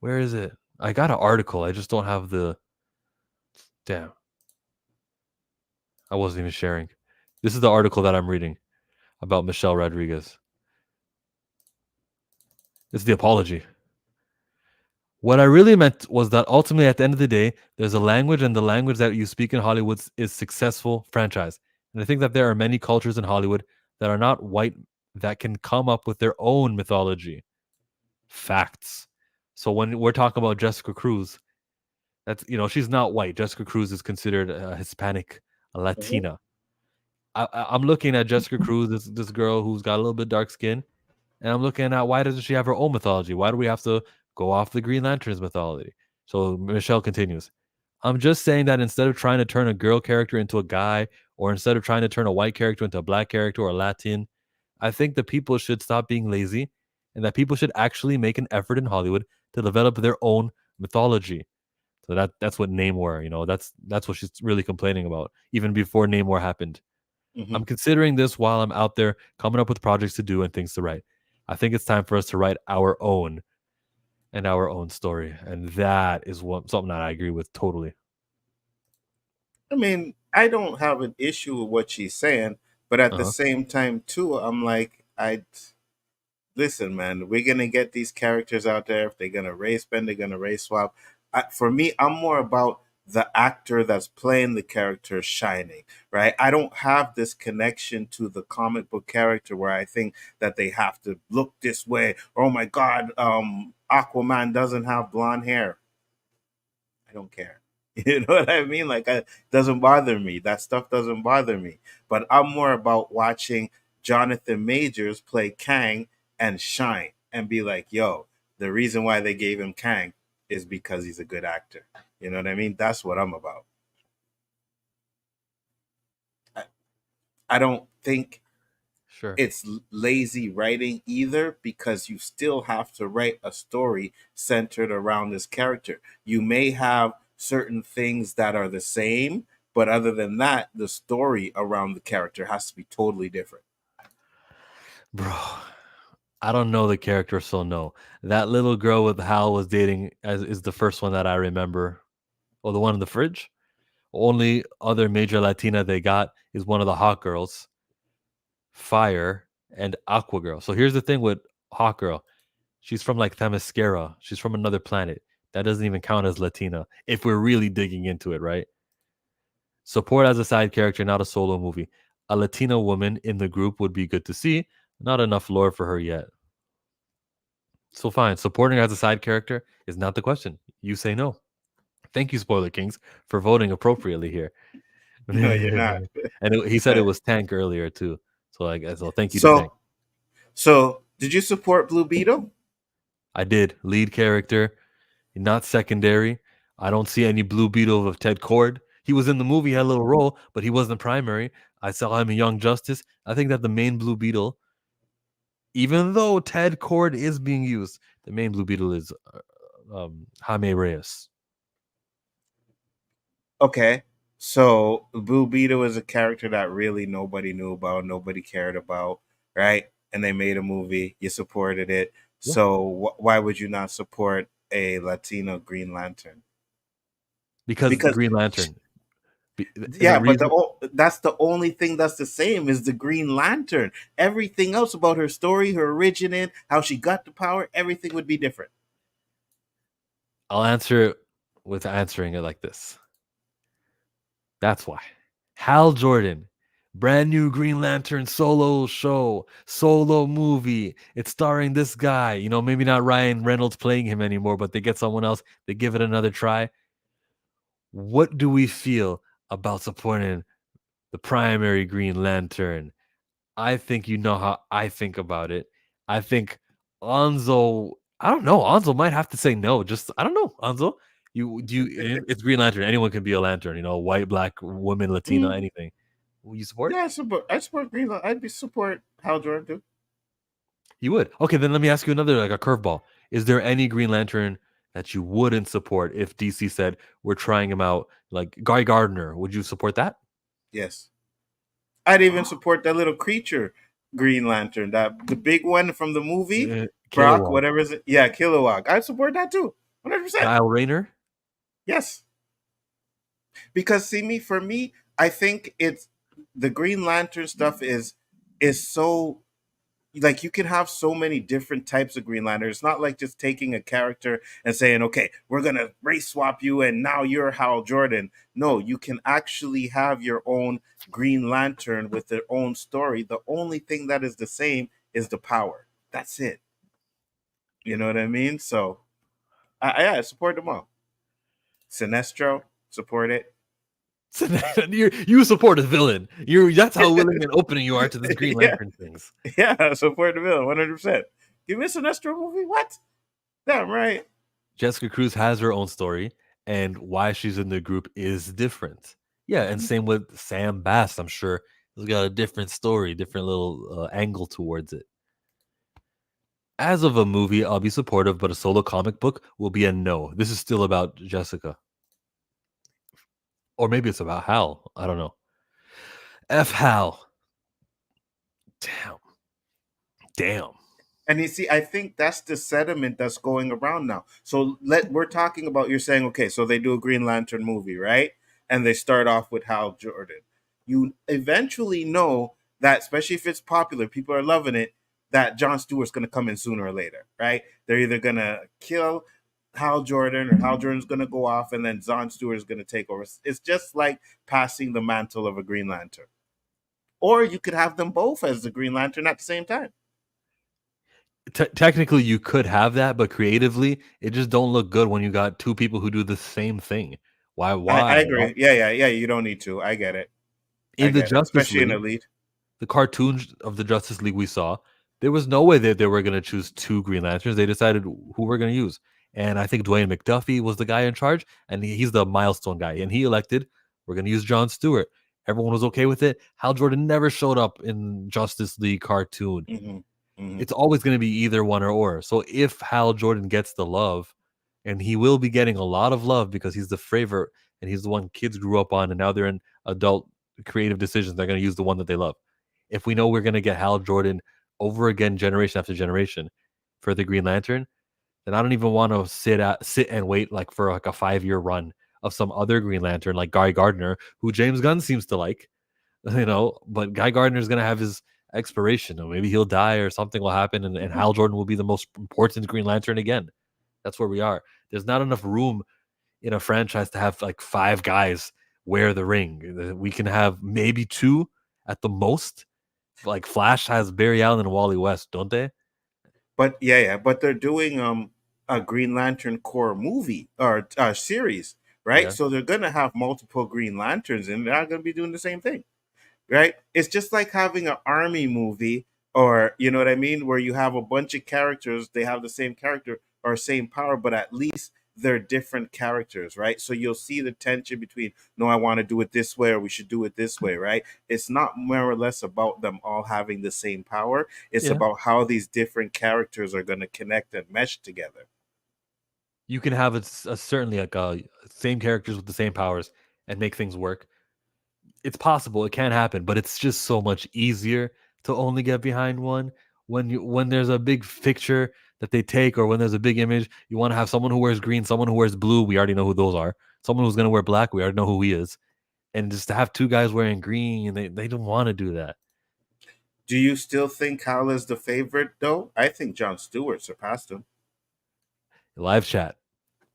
Where is it? I got an article. I just don't have the. Damn. I wasn't even sharing. This is the article that I'm reading about Michelle Rodriguez. This is the apology. What I really meant was that ultimately, at the end of the day, there's a language, and the language that you speak in Hollywood is successful franchise. And I think that there are many cultures in Hollywood that are not white that can come up with their own mythology. Facts. So when we're talking about Jessica Cruz, that's she's not white. Jessica Cruz is considered a Hispanic, a Latina. I'm looking at Jessica Cruz, this girl who's got a little bit dark skin, and I'm looking at why doesn't she have her own mythology? Why do we have to go off the Green Lantern's mythology? So Michelle continues. I'm just saying that instead of trying to turn a girl character into a guy, or instead of trying to turn a white character into a black character or Latin, I think that people should stop being lazy and that people should actually make an effort in Hollywood to develop their own mythology. So that's what Namor, that's what she's really complaining about, even before Namor happened. I'm considering this while I'm out there coming up with projects to do and things to write. I think it's time for us to write our own and our own story. And that is something that I agree with totally. I mean, I don't have an issue with what she's saying, but at the Uh-huh. same time, too, I'm like, I listen, man. We're gonna get these characters out there. If they're gonna race bend, they're gonna race swap. For me, I'm more about the actor that's playing the character shining, right? I don't have this connection to the comic book character where I think that they have to look this way. Oh my God, Aquaman doesn't have blonde hair. I don't care. You know what I mean? Like, it doesn't bother me. That stuff doesn't bother me. But I'm more about watching Jonathan Majors play Kang and shine and be like, yo, the reason why they gave him Kang is because he's a good actor. You know what I mean? That's what I'm about. I, I don't think Sure. it's lazy writing either, because you still have to write a story centered around this character. You may have certain things that are the same, but other than that, the story around the character has to be totally different. Bro, I don't know the character, so no. That little girl with Hal was dating as is the first one that I remember. Oh, the one in the fridge? Only other major Latina they got is one of the hot girls, Fire, and Aqua Girl. So here's the thing with Hot Girl. She's from like Themyscira. She's from another planet. That doesn't even count as Latina if we're really digging into it, right? Support as a side character, not a solo movie. A Latina woman in the group would be good to see. Not enough lore for her yet. So fine, supporting her as a side character is not the question. You say no. Thank you, Spoiler Kings, for voting appropriately here. No, you're not. He said it was Tank earlier too. So I guess so. Thank you to Tank. so, so did you support Blue Beetle? I did lead character, not secondary. I don't see any Blue Beetle of Ted Cord. He was in the movie, had a little role, but he wasn't primary. I saw him in Young Justice. I think that the main Blue Beetle, even though Ted Cord is being used, the main Blue Beetle is Jaime Reyes. Okay. So Blue Beetle is a character that really nobody knew about, nobody cared about, right? And they made a movie. You supported it. Yeah. So why would you not support a Latino Green Lantern? Because Because Green Lantern. And the yeah, but reason that's the only thing that's the same is the Green Lantern. Everything else about her story, her origin, how she got the power, everything would be different. I'll answer it with answering it like this. That's why. Hal Jordan, brand new Green Lantern solo show, solo movie. It's starring this guy. You know, maybe not Ryan Reynolds playing him anymore, but they get someone else. They give it another try. What do we feel about supporting the primary Green Lantern? I think you know how I think about it. I think Anzo. I don't know. Anzo might have to say no. Just I don't know. Anzo, you do you? It's Green Lantern. Anyone can be a lantern. You know, white, black, woman, Latina, Mm, anything. Will you support? yeah, I support Green Lantern. I'd be support Hal Jordan too. You would. Okay, then let me ask you another like a curveball. Is there any Green Lantern that you wouldn't support if DC said we're trying him out? Like Guy Gardner, would you support that? Yes. I'd even support that little creature Green Lantern, that the big one from the movie, Brock, Kilowog, whatever is it. Yeah, Kilowog. I'd support that too. 100%. Kyle Rayner. Yes. Because see me for me, I think it's the Green Lantern stuff is so like you can have so many different types of Green Lantern. It's not like just taking a character and saying, okay, we're gonna race swap you and now you're Hal Jordan. No, you can actually have your own Green Lantern with their own story. The only thing that is the same is the power. That's it. You know what I mean? So I support them all. Sinestro, support it. So you support a villain. That's how willing and opening you are to this Green Yeah, Lantern things. yeah, support the villain, 100%. Give me a Sinestro movie? What? Damn right. Jessica Cruz has her own story, and why she's in the group is different. Yeah, and same with Sam Bass. I'm sure he's got a different story, different little angle towards it. As of a movie, I'll be supportive, but a solo comic book will be a no. This is still about Jessica, or maybe it's about Hal. I don't know. F Hal. Damn, damn. And you see, I think that's the sediment that's going around now. So we're talking about, you're saying, okay, so they do a Green Lantern movie, right? and they start off with Hal Jordan. You eventually know that, especially if it's popular, people are loving it, that John Stewart's going to come in sooner or later, right? They're either going to kill Hal Jordan, or Hal Jordan's going to go off, and then John Stewart is going to take over. It's just like passing the mantle of a Green Lantern. Or you could have them both as the Green Lantern at the same time. Technically, you could have that, but creatively, it just don't look good when you got two people who do the same thing. Why? I Why? agree. Yeah. You don't need to. I get it. I In the get it. Justice Especially in League, Elite. the cartoons of the Justice League we saw, there was no way that they were going to choose two Green Lanterns. They decided who we're going to use. And I think Dwayne McDuffie was the guy in charge, and he's the milestone guy. And he elected, we're going to use John Stewart. Everyone was okay with it. Hal Jordan never showed up in Justice League cartoon. It's always going to be either one or. So if Hal Jordan gets the love, and he will be getting a lot of love because he's the favorite and he's the one kids grew up on, and now they're in adult creative decisions, they're going to use the one that they love. If we know we're going to get Hal Jordan over again, generation after generation, for the Green Lantern, then I don't even want to sit and wait like for like a 5-year run of some other Green Lantern like Guy Gardner, who James Gunn seems to like, but Guy Gardner is going to have his expiration, or maybe he'll die or something will happen, and Hal Jordan will be the most important Green Lantern again. That's where we are. There's not enough room in a franchise to have like 5 guys wear the ring. We can have maybe 2 at the most. Like Flash has Barry Allen and Wally West, don't they? But but they're doing a Green Lantern Corps movie or series, right? Yeah. So they're gonna have multiple Green Lanterns, and they're not gonna be doing the same thing, right? It's just like having an army movie, or you know what I mean, where you have a bunch of characters, they have the same character or same power, but at least they're different characters, right? So you'll see the tension between, no, I want to do it this way, or we should do it this way, right? It's not more or less about them all having the same power. It's Yeah. about how these different characters are going to connect and mesh together. You can have certainly like same characters with the same powers and make things work. It's possible, it can happen, but it's just so much easier to only get behind one when there's a big picture that they take, or when there's a big image. You want to have someone who wears green, someone who wears blue. We already know who those are. Someone who's going to wear black. We already know who he is. And just to have 2 guys wearing green, they don't want to do that. Do you still think Hal is the favorite, though? I think John Stewart surpassed him. Live chat.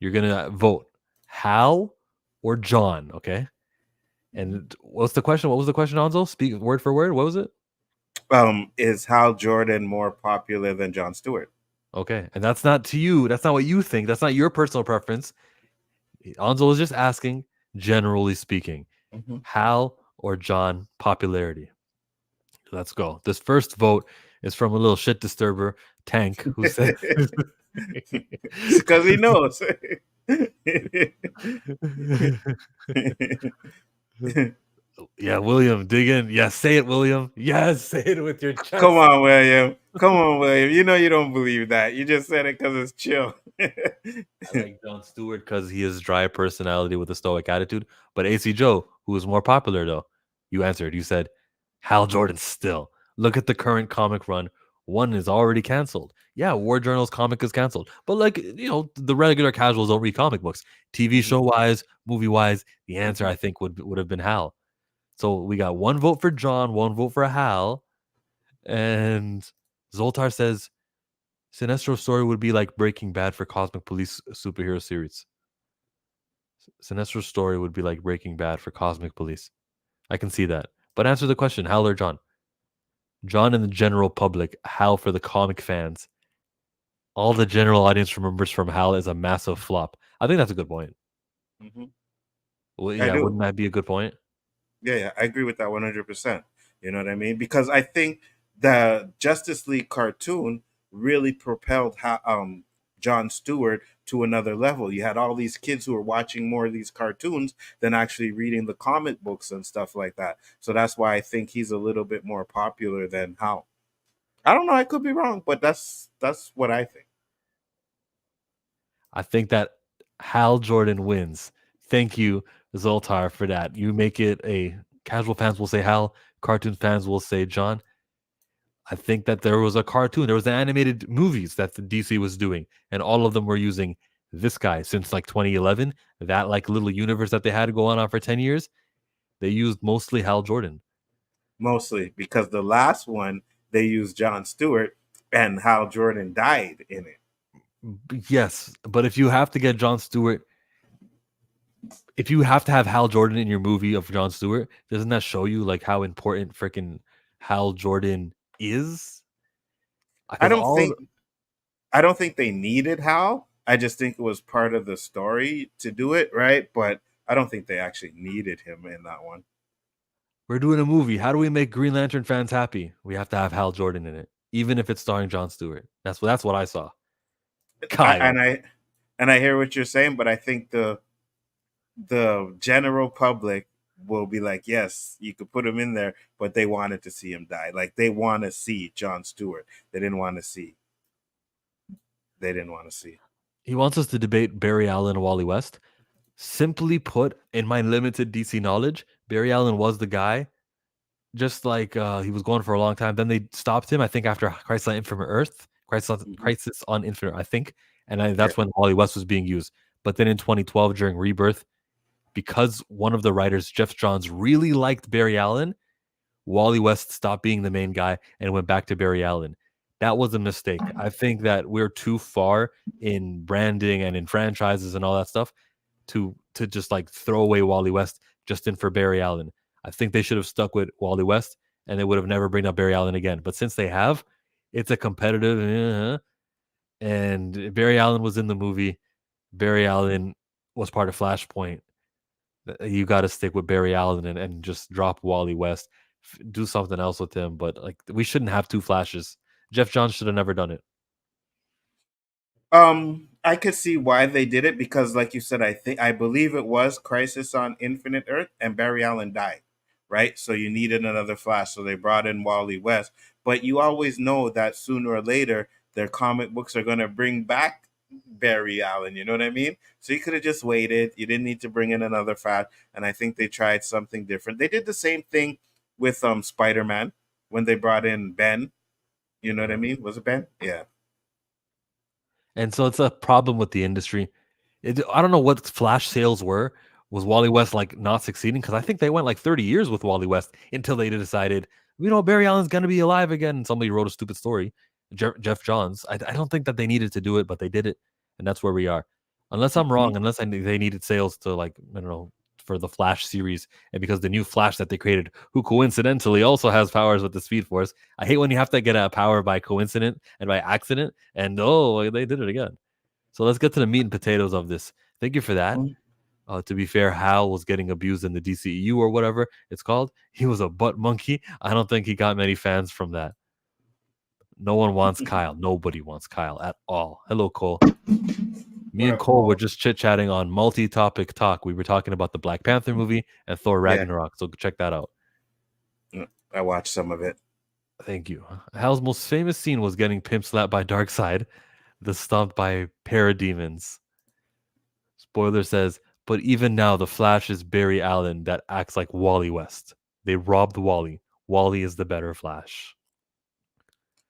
You're gonna vote Hal or John, okay? And what's the question? What was the question, Anzo? Speak word for word. What was it? Is Hal Jordan more popular than John Stewart? Okay, and that's not to you. That's not what you think. That's not your personal preference. Anzo is just asking, generally speaking, Hal or John popularity. Let's go. This first vote is from a little shit disturber, Tank, who said, because he knows. Yeah, William, dig in. Yes, say it, William. Yes, say it with your chest. Come on, William. Come on, William. You know you don't believe that. You just said it because it's chill. I like John Stewart because he has dry personality with a stoic attitude. But AC Joe, who is more popular though, you answered. You said Hal Jordan still. Look at the current comic run. One is already canceled. Yeah, War Journal's comic is canceled. But like, the regular casuals don't read comic books. TV show wise, movie wise, the answer I think would have been Hal. So we got 1 vote for John, 1 vote for Hal. And Zoltar says Sinestro's story would be like Breaking Bad for Cosmic Police superhero series. Sinestro's story would be like Breaking Bad for Cosmic Police. I can see that. But answer the question, Hal or John? John and the general public, Hal for the comic fans. All the general audience remembers from Hal is a massive flop. I think that's a good point. Well, yeah, wouldn't that be a good point? Yeah, I agree with that 100%. You know what I mean? Because I think the Justice League cartoon really propelled John Stewart to another level. You had all these kids who were watching more of these cartoons than actually reading the comic books and stuff like that. So that's why I think he's a little bit more popular than Hal. I don't know. I could be wrong, but that's what I think. I think that Hal Jordan wins. Thank you, Zoltar, for that. You make it a casual fans will say Hal, cartoon fans will say John. I think that there was a cartoon, there was animated movies that the DC was doing, and all of them were using This guy, since like 2011, that like little universe that they had to go on for 10 years, they used mostly Hal Jordan. Mostly because the last one they used Jon Stewart and Hal Jordan died in it. Yes, but if you have to get Jon Stewart, if you have to have Hal Jordan in your movie of Jon Stewart, doesn't that show you like how important freaking Hal Jordan is? I Because don't all think I don't think they needed Hal. I just think it was part of the story to do it, right? But I don't think they actually needed him in that one. we're doing a movie. How do we make Green Lantern fans happy? We have to have Hal Jordan in it, even if it's starring Jon Stewart. That's what I saw. I, Kyle. and I hear what you're saying, but I think the general public will be like, yes, you could put him in there, but they wanted to see him die. Like they want to see Jon Stewart. They didn't want to see. They didn't want to see. He wants us to debate Barry Allen and Wally West. Simply put, in my limited DC knowledge, Barry Allen was the guy. Just like he was going for a long time. Then they stopped him, I think, after Crisis on Infinite Earth, Mhm. Crisis on Infinite, I think. And Yeah. that's when Wally West was being used. But then in 2012, during Rebirth, because one of the writers, Jeff Johns, really liked Barry Allen, Wally West stopped being the main guy and went back to Barry Allen. That was a mistake. I think that we're too far in branding and in franchises and all that stuff to just like throw away Wally West just in for Barry Allen. I think they should have stuck with Wally West and they would have never bring up Barry Allen again. But since they have, it's a competitive and Barry Allen was in the movie. Barry Allen was part of Flashpoint. You got to stick with Barry Allen and just drop Wally West. Do something else with him. But like we shouldn't have two Flashes. Jeff Johns should have never done it. I could see why they did it because, like you said, I believe it was Crisis on Infinite Earth, and Barry Allen died, right? So you needed another Flash, so they brought in Wally West. But you always know that sooner or later their comic books are gonna bring back Barry Allen. You know what I mean? So you could have just waited. You didn't need to bring in another Flash. And I think they tried something different. They did the same thing with Spider Man when they brought in Ben. You know what I mean? Was it Ben? Yeah. And so it's a problem with the industry. I don't know what Flash sales were. Was Wally West like not succeeding? Because I think they went like 30 years with Wally West until they decided, Barry Allen's going to be alive again. And somebody wrote a stupid story, Jeff Johns. I don't think that they needed to do it, but they did it. And that's where we are. Unless I'm wrong, unless they needed sales to like, I don't know, for the Flash series. And because the new Flash that they created, who coincidentally also has powers with the Speed Force. I hate when you have to get a power by coincidence and by accident. And they did it again. So let's get to the meat and potatoes of this. Thank you for that. To be fair, Hal was getting abused in the DCEU or whatever it's called. He was a butt monkey. I don't think he got many fans from that. No one wants Kyle. Nobody wants Kyle at all. Hello, Cole. Me What and up, Cole were Paul? just chit chatting on multi topic talk. We were talking about the Black Panther movie and Thor Yeah, Ragnarok. So check that out. I watched some of it. Thank you. Hal's most famous scene was getting pimp slapped by Darkseid, the stomped by parademons. Spoiler says, but even now, the Flash is Barry Allen that acts like Wally West. They robbed Wally. Wally is the better Flash.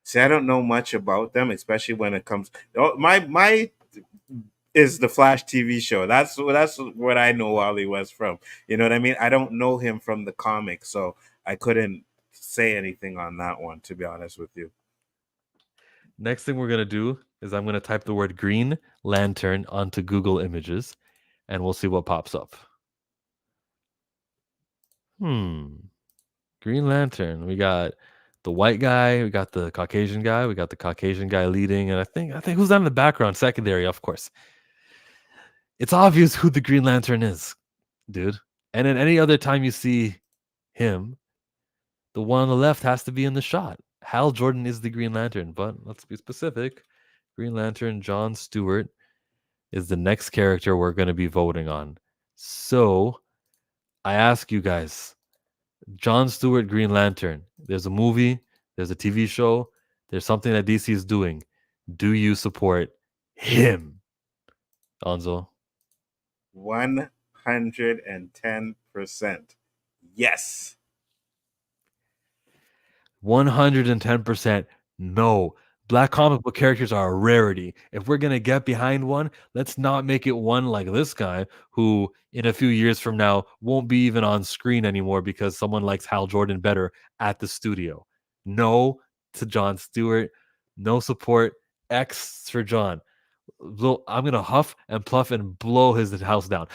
See, I don't know much about them, especially when it comes. Oh, my is the Flash TV show. That's what I know Wally West from. You know what I mean? I don't know him from the comics, so I couldn't say anything on that one. To be honest with you. Next thing we're going to do is I'm going to type the word Green Lantern onto Google Images and we'll see what pops up. Green Lantern. We got the white guy, we got the Caucasian guy, we got the Caucasian guy leading, and I think who's on the background, secondary, of course. It's obvious who the Green Lantern is, dude. And then any other time you see him, the one on the left has to be in the shot. Hal Jordan is the Green Lantern, but let's be specific. Green Lantern John Stewart is the next character we're going to be voting on. So I ask you guys, John Stewart Green Lantern, there's a movie, there's a TV show, there's something that DC is doing. Do you support him? Alonzo? 110%. Yes. 110% no. Black comic book characters are a rarity. If we're gonna get behind one, let's not make it one like this guy who, in a few years from now, won't be even on screen anymore because someone likes Hal Jordan better at the studio. No to Jon Stewart. No support. X for John. I'm gonna huff and puff and blow his house down.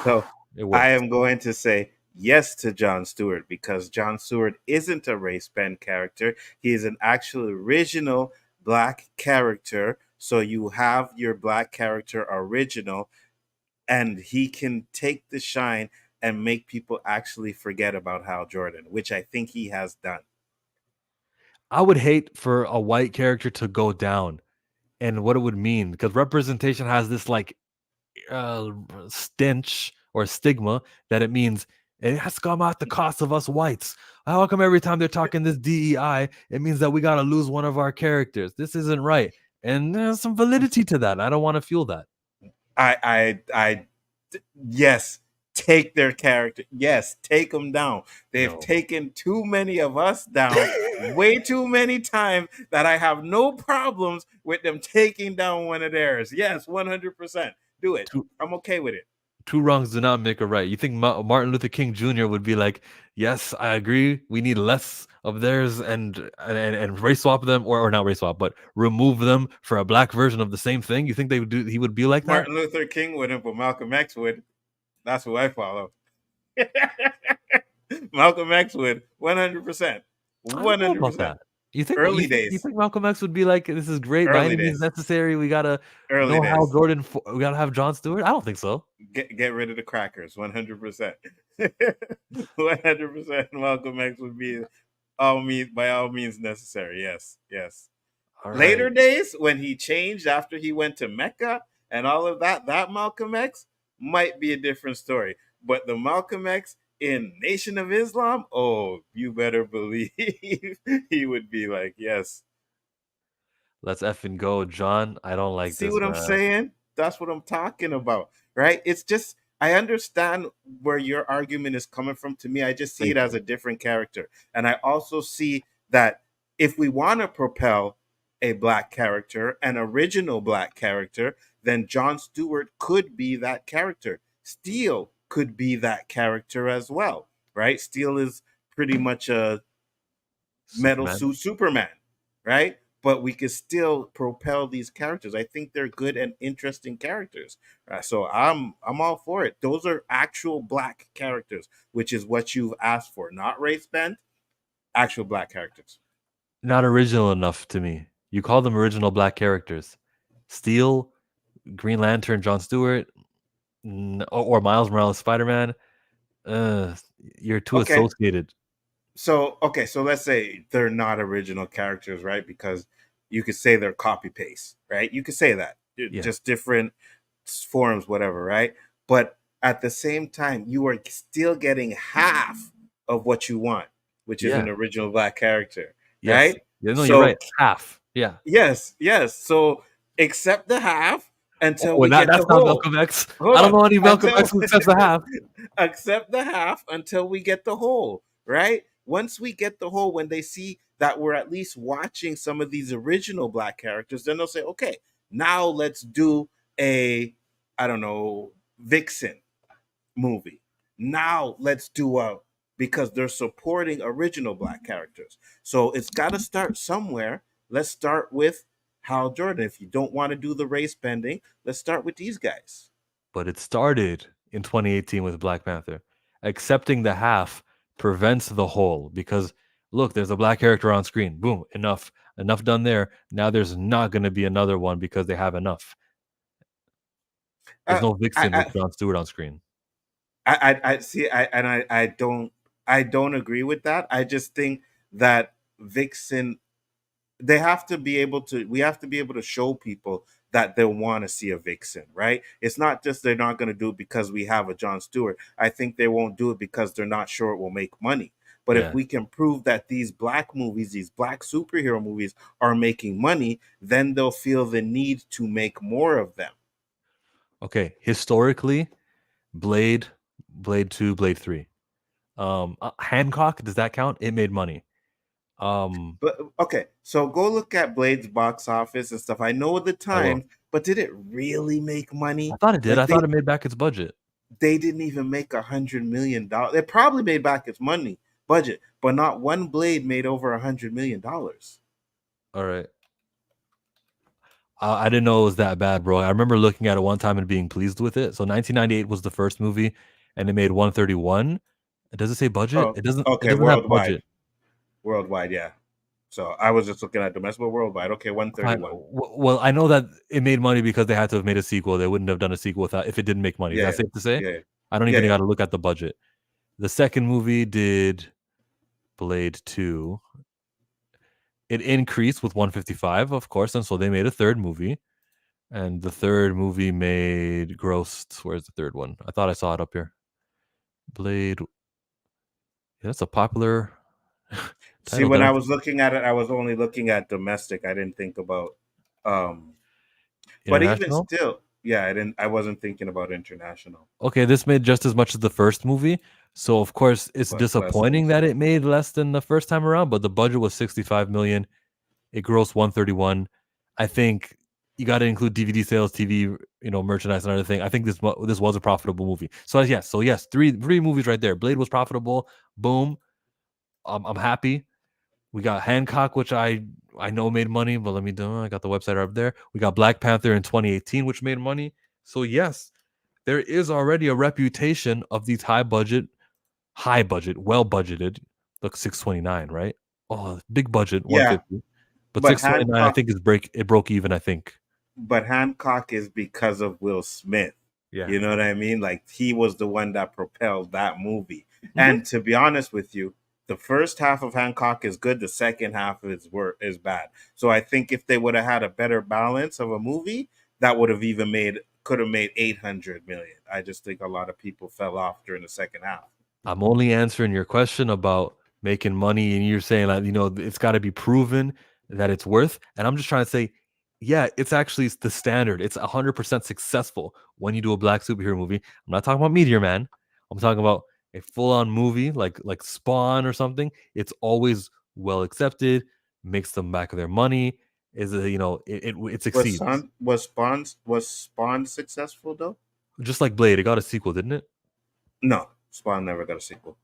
So It I worked. am going to say yes to Jon Stewart because Jon Stewart isn't a race bend character. He is an actual original black character. So you have your black character original, and he can take the shine and make people actually forget about Hal Jordan, which I think he has done. I would hate for a white character to go down and what it would mean because representation has this like uh, stench or stigma that it means it has come at the cost of us whites. How come every time they're talking this DEI, it means that we got to lose one of our characters? This isn't right. And there's some validity to that. I don't want to fuel that. I, yes, take their character. Yes, take them down. They've No. taken too many of us down way too many times that I have no problems with them taking down one of theirs. Yes, 100%. Do it. Two, I'm okay with it. two wrongs do not make a right. You think Martin Luther King Jr. would be like, yes, I agree. We need less of theirs and race swap them or not race swap, but remove them for a black version of the same thing. You think they would do? He would be like that? Martin Luther King wouldn't, but Malcolm X would. That's who I follow. Malcolm X would, 100%. I don't know about 100%. that. You think Early you days. think Malcolm X would be like, "This is great by Early any means days. necessary. We gotta Early know Hal days. Jordan. We gotta have Jon Stewart." I don't think so. Get rid of the crackers, 100%. 100%. Malcolm X would be by all means necessary. Yes, yes. All Later right, days when he changed after he went to Mecca and all of that, that Malcolm X might be a different story. But the Malcolm X in Nation of Islam, oh, you better believe he would be like, yes. let's effing go, John. I don't like See this, what I'm man. saying? That's what I'm talking about, right? It's just I understand where your argument is coming from. To me, I just see it Thank as you. a different character. And I also see that if we want to propel a black character, an original black character, then Jon Stewart could be that character. Steel could be that character as well, right? Steel is pretty much a metal Superman. suit Superman, right? But we could still propel these characters. I think they're good and interesting characters. So I'm all for it. Those are actual black characters, which is what you've asked for, not race bent, actual black characters. Not original enough to me. You call them original black characters. Steel, Green Lantern, Jon Stewart, or Miles Morales, Spider Man. Uh, you're too Okay. associated. So let's say they're not original characters, right? Because you could say they're copy paste, right? You could say that. Yeah. Just different forms, whatever, right? But at the same time, you are still getting half of what you want, which is an Yeah. original black character, Yes. right? Yeah, no, you're So right. Half. Yeah. yes, yes. So accept the half until Oh, we get the that's not whole. Malcolm X. Hold I don't on. know any Malcolm Until X who accepts a half. accept the half until we get the whole, right? Once we get the whole, when they see that we're at least watching some of these original black characters, then they'll say, okay, now let's do a, I don't know, Vixen movie. Now let's do a, because they're supporting original black characters. So it's got to start somewhere. Let's start with Hal Jordan. If you don't want to do the race bending, let's start with these guys. But it started in 2018 with Black Panther. Accepting the half prevents the whole because look, there's a black character on screen. Boom, enough. Enough done there. Now there's not going to be another one because they have enough. There's Uh, no I, Vixen with I, Jon Stewart on screen. I see. I don't agree with that. I just think that Vixen, they have to be able to. We have to be able to show people that they want to see a Vixen, right? It's not just they're not going to do it because we have a Jon Stewart. I think they won't do it because they're not sure it will make money. But if Yeah. we can prove that these black movies, these black superhero movies, are making money, then they'll feel the need to make more of them. Okay. Historically, Blade, Blade 2, Blade 3. Hancock, does that count? It made money. But okay, so go look at Blade's box office and stuff. I know the I will. time, but did it really make I money? thought it did. Like I thought it made back its budget. they didn't even make $100 million. It probably made back its money budget, but not one Blade made over $100 million. All right. I didn't know it was that bad, bro. I remember looking at it one time and being pleased with it. So 1998 was the first movie, and it made 131. Does it say budget? Oh, It doesn't. It okay, doesn't have worldwide, budget. worldwide, yeah. So I was just looking at domestic, but worldwide. Okay, one thirty Fine. one. Well, I know that it made money because they had to have made a sequel. They wouldn't have done a sequel without if it didn't make money. Is that Yeah, safe to say? yeah, I don't yeah, even yeah. got to look at the budget. The second movie did Blade 2. It increased with 155, of course, and so they made a third movie. And the third movie made grossed. Where's the third one? I thought I saw it up here. Blade. Yeah, that's a popular See, title. when That I I, was looking at it, I was only looking at domestic. I didn't think about, um, but even international. still, yeah, I didn't. I wasn't thinking about international, Okay, this made just as much as the first movie. So of course it's but less than. disappointing that it made less than the first time around, but the budget was 65 million. It grossed 131. I think you got to include DVD sales, TV, merchandise and everything. I think this was a profitable movie. So yes, three movies right there. Blade was profitable. Boom. I'm happy. We got Hancock, which I know made money, but let me do. I got the website up there. We got Black Panther in 2018, which made money. So yes, there is already a reputation of these high budget, well budgeted. Look, 629, right? Oh, big budget, Yeah, 150. But but 629, I Hancock, think it broke even, I think. but Hancock is because of Will Smith. Yeah. You know what I mean? Like he was the one that propelled that movie. Mm-hmm. And to be honest with you, the first half of Hancock is good. The second half is bad. So I think if they would have had a better balance of a movie, that would have even made could have made 800 million. I just think a lot of people fell off during the second half. I'm only answering your question about making money, and you're saying that it's got to be proven that it's worth. And I'm just trying to say, yeah, it's actually the standard. It's 100% successful when you do a black superhero movie. I'm not talking about Meteor Man. I'm talking about a full-on movie like Spawn or something. It's always well accepted, makes them back their money. It succeeds. Was Spawn successful though? Just like Blade, it got a sequel, didn't it? No, Spawn never got a sequel.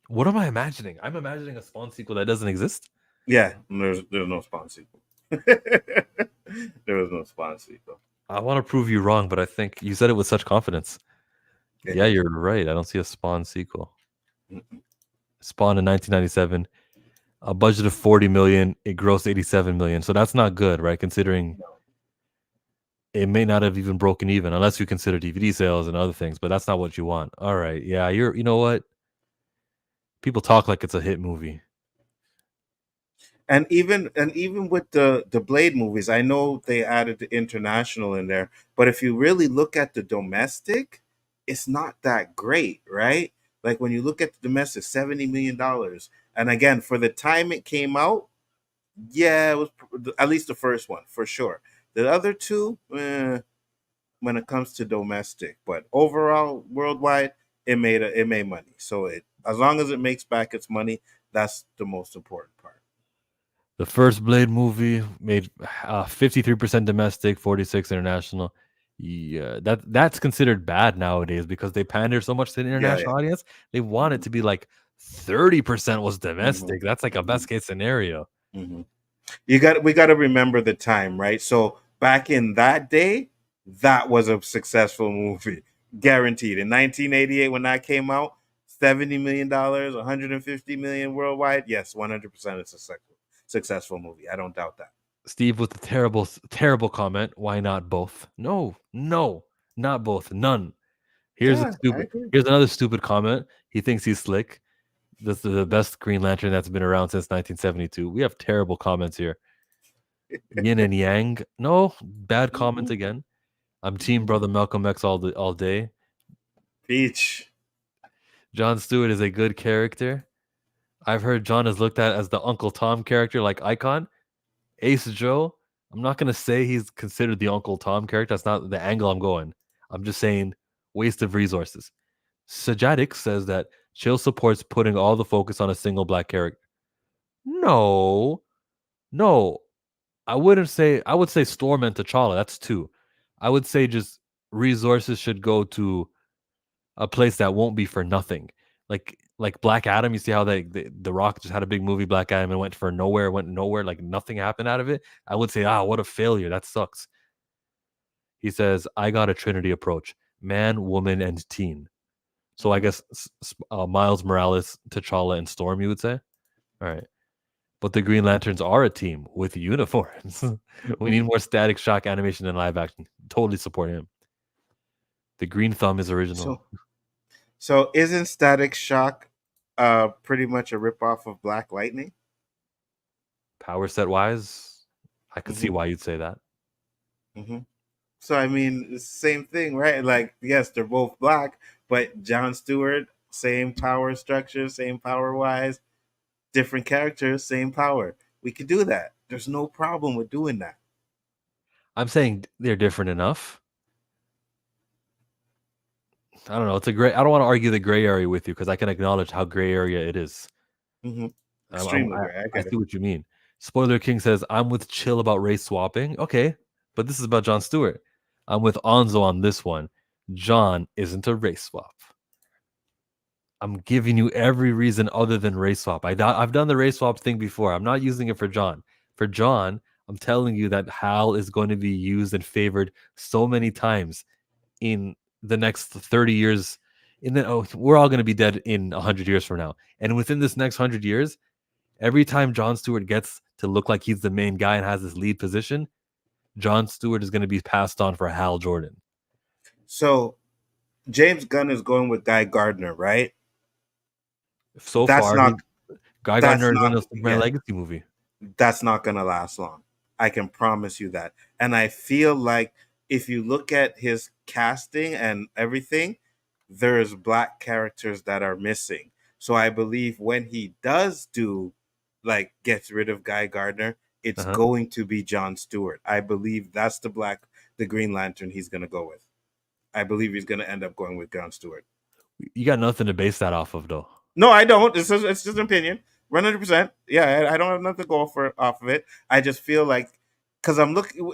What am I imagining? I'm imagining a Spawn sequel that doesn't exist. Yeah, there's no Spawn sequel. There was no Spawn sequel. I want to prove you wrong, but I think you said it with such confidence. Yeah, you're right. I don't see a Spawn sequel. Mm-mm. Spawn in 1997, a budget of 40 million, it grossed 87 million. So that's not good, right? Considering it may not have even broken even unless you consider DVD sales and other things, but that's not what you want. All right. Yeah, you know what? People talk like it's a hit movie. And even with the Blade movies, I know they added the international in there, but if you really look at the domestic, it's not that great, right? Like when you look at the domestic, $70 million, and again for the time it came out, yeah, it was at least the first one for sure. The other two, when it comes to domestic, but overall worldwide, it made money. So it as long as it makes back its money, that's the most important part. The first Blade movie made 53% domestic, 46 international. Yeah, that's considered bad nowadays because they pander so much to the Yeah, yeah. international audience. They want it to be like 30% was Hmm. domestic. That's like a best case scenario. Hmm. We got to remember the time, right? So back in that day, that was a successful movie, guaranteed. In 1988, when that came out, $70 million, 150 million worldwide. Yes, 100% it's a successful movie. I don't doubt that. Steve with the terrible comment. Why not both? No, not both. None. Here's a Yeah, I stupid. agree. Here's another stupid comment. He thinks he's slick. This is the best Green Lantern that's been around since 1972. We have terrible comments here. Yin and Yang. No, bad comment Mhm. again. I'm team brother Malcolm X all day. Peach. Jon Stewart is a good character. I've heard John is looked at as the Uncle Tom character, like Icon. Ace Joe. I'm not gonna say he's considered the Uncle Tom character. That's not the angle I'm going. I'm just saying waste of resources. Sajadix says that Chill supports putting all the focus on a single black character. No, no. I wouldn't say. I would say Storm and T'Challa. That's two. I would say just resources should go to a place that won't be for nothing. Like Black Adam. You see how the Rock just had a big movie, Black Adam, and went nowhere. Like nothing happened out of it. I would say, what a failure. That sucks. He says, I got a Trinity approach: man, woman, and teen. So I guess Miles Morales, T'Challa, and Storm. You would say, all right. But the Green Lanterns are a team with uniforms. We need more Static Shock animation and live action. Totally support him. The Green Thumb is original. So isn't Static Shock pretty much a ripoff of Black Lightning? Power set wise, I could see why you'd say that. Mm-hmm. So I mean, it's the same thing, right? Like, yes, they're both black, but John Stewart, same power structure, same power wise, different characters, same power. We could do that. There's no problem with doing that. I'm saying they're different enough. I don't know. It's a gray. I don't want to argue the gray area with you because I can acknowledge how gray area it is. Mm-hmm. Extremely gray. I see what you mean. Spoiler King says, I'm with Chill about race swapping. Okay, but this is about John Stewart. I'm with Onzo on this one. John isn't a race swap. I'm giving you every reason other than race swap. I've done the race swap thing before. I'm not using it for John. For John, I'm telling you that Hal is going to be used and favored so many times in the next 30 years. We're all going to be dead in 100 years from now. And within this next 100 years, every time John Stewart gets to look like he's the main guy and has this lead position, John Stewart is going to be passed on for Hal Jordan. So James Gunn is going with Guy Gardner, right? So that's far, not, Guy Gardner is in the Superman Legacy movie. That's not going to last long. I can promise you that. And I feel like if you look at his casting and everything, there's black characters that are missing. So I believe when he does gets rid of Guy Gardner, it's going to be John Stewart. I believe that's the Green Lantern he's going to go with. I believe he's going to end up going with John Stewart. You got nothing to base that off of, though. No, I don't. It's just an opinion. 100%. Yeah, I don't have nothing to go off of it. I just feel like, because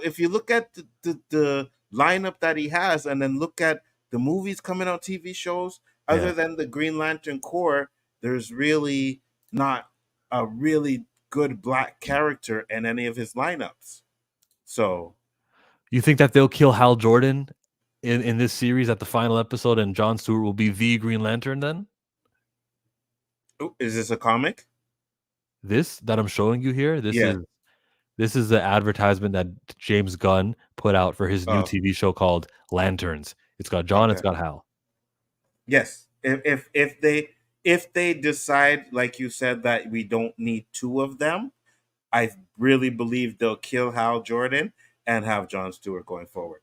if you look at the lineup that he has, and then look at the movies coming out, TV shows, other than the Green Lantern Corps, there's really not a really good black character in any of his lineups. So, you think that they'll kill Hal Jordan in this series at the final episode, and John Stewart will be the Green Lantern then? Is this a comic? This that I'm showing you here, this is the advertisement that James Gunn put out for his new TV show called Lanterns. It's got John, it's got Hal. Yes. If they decide, like you said, that we don't need two of them, I really believe they'll kill Hal Jordan and have John Stewart going forward.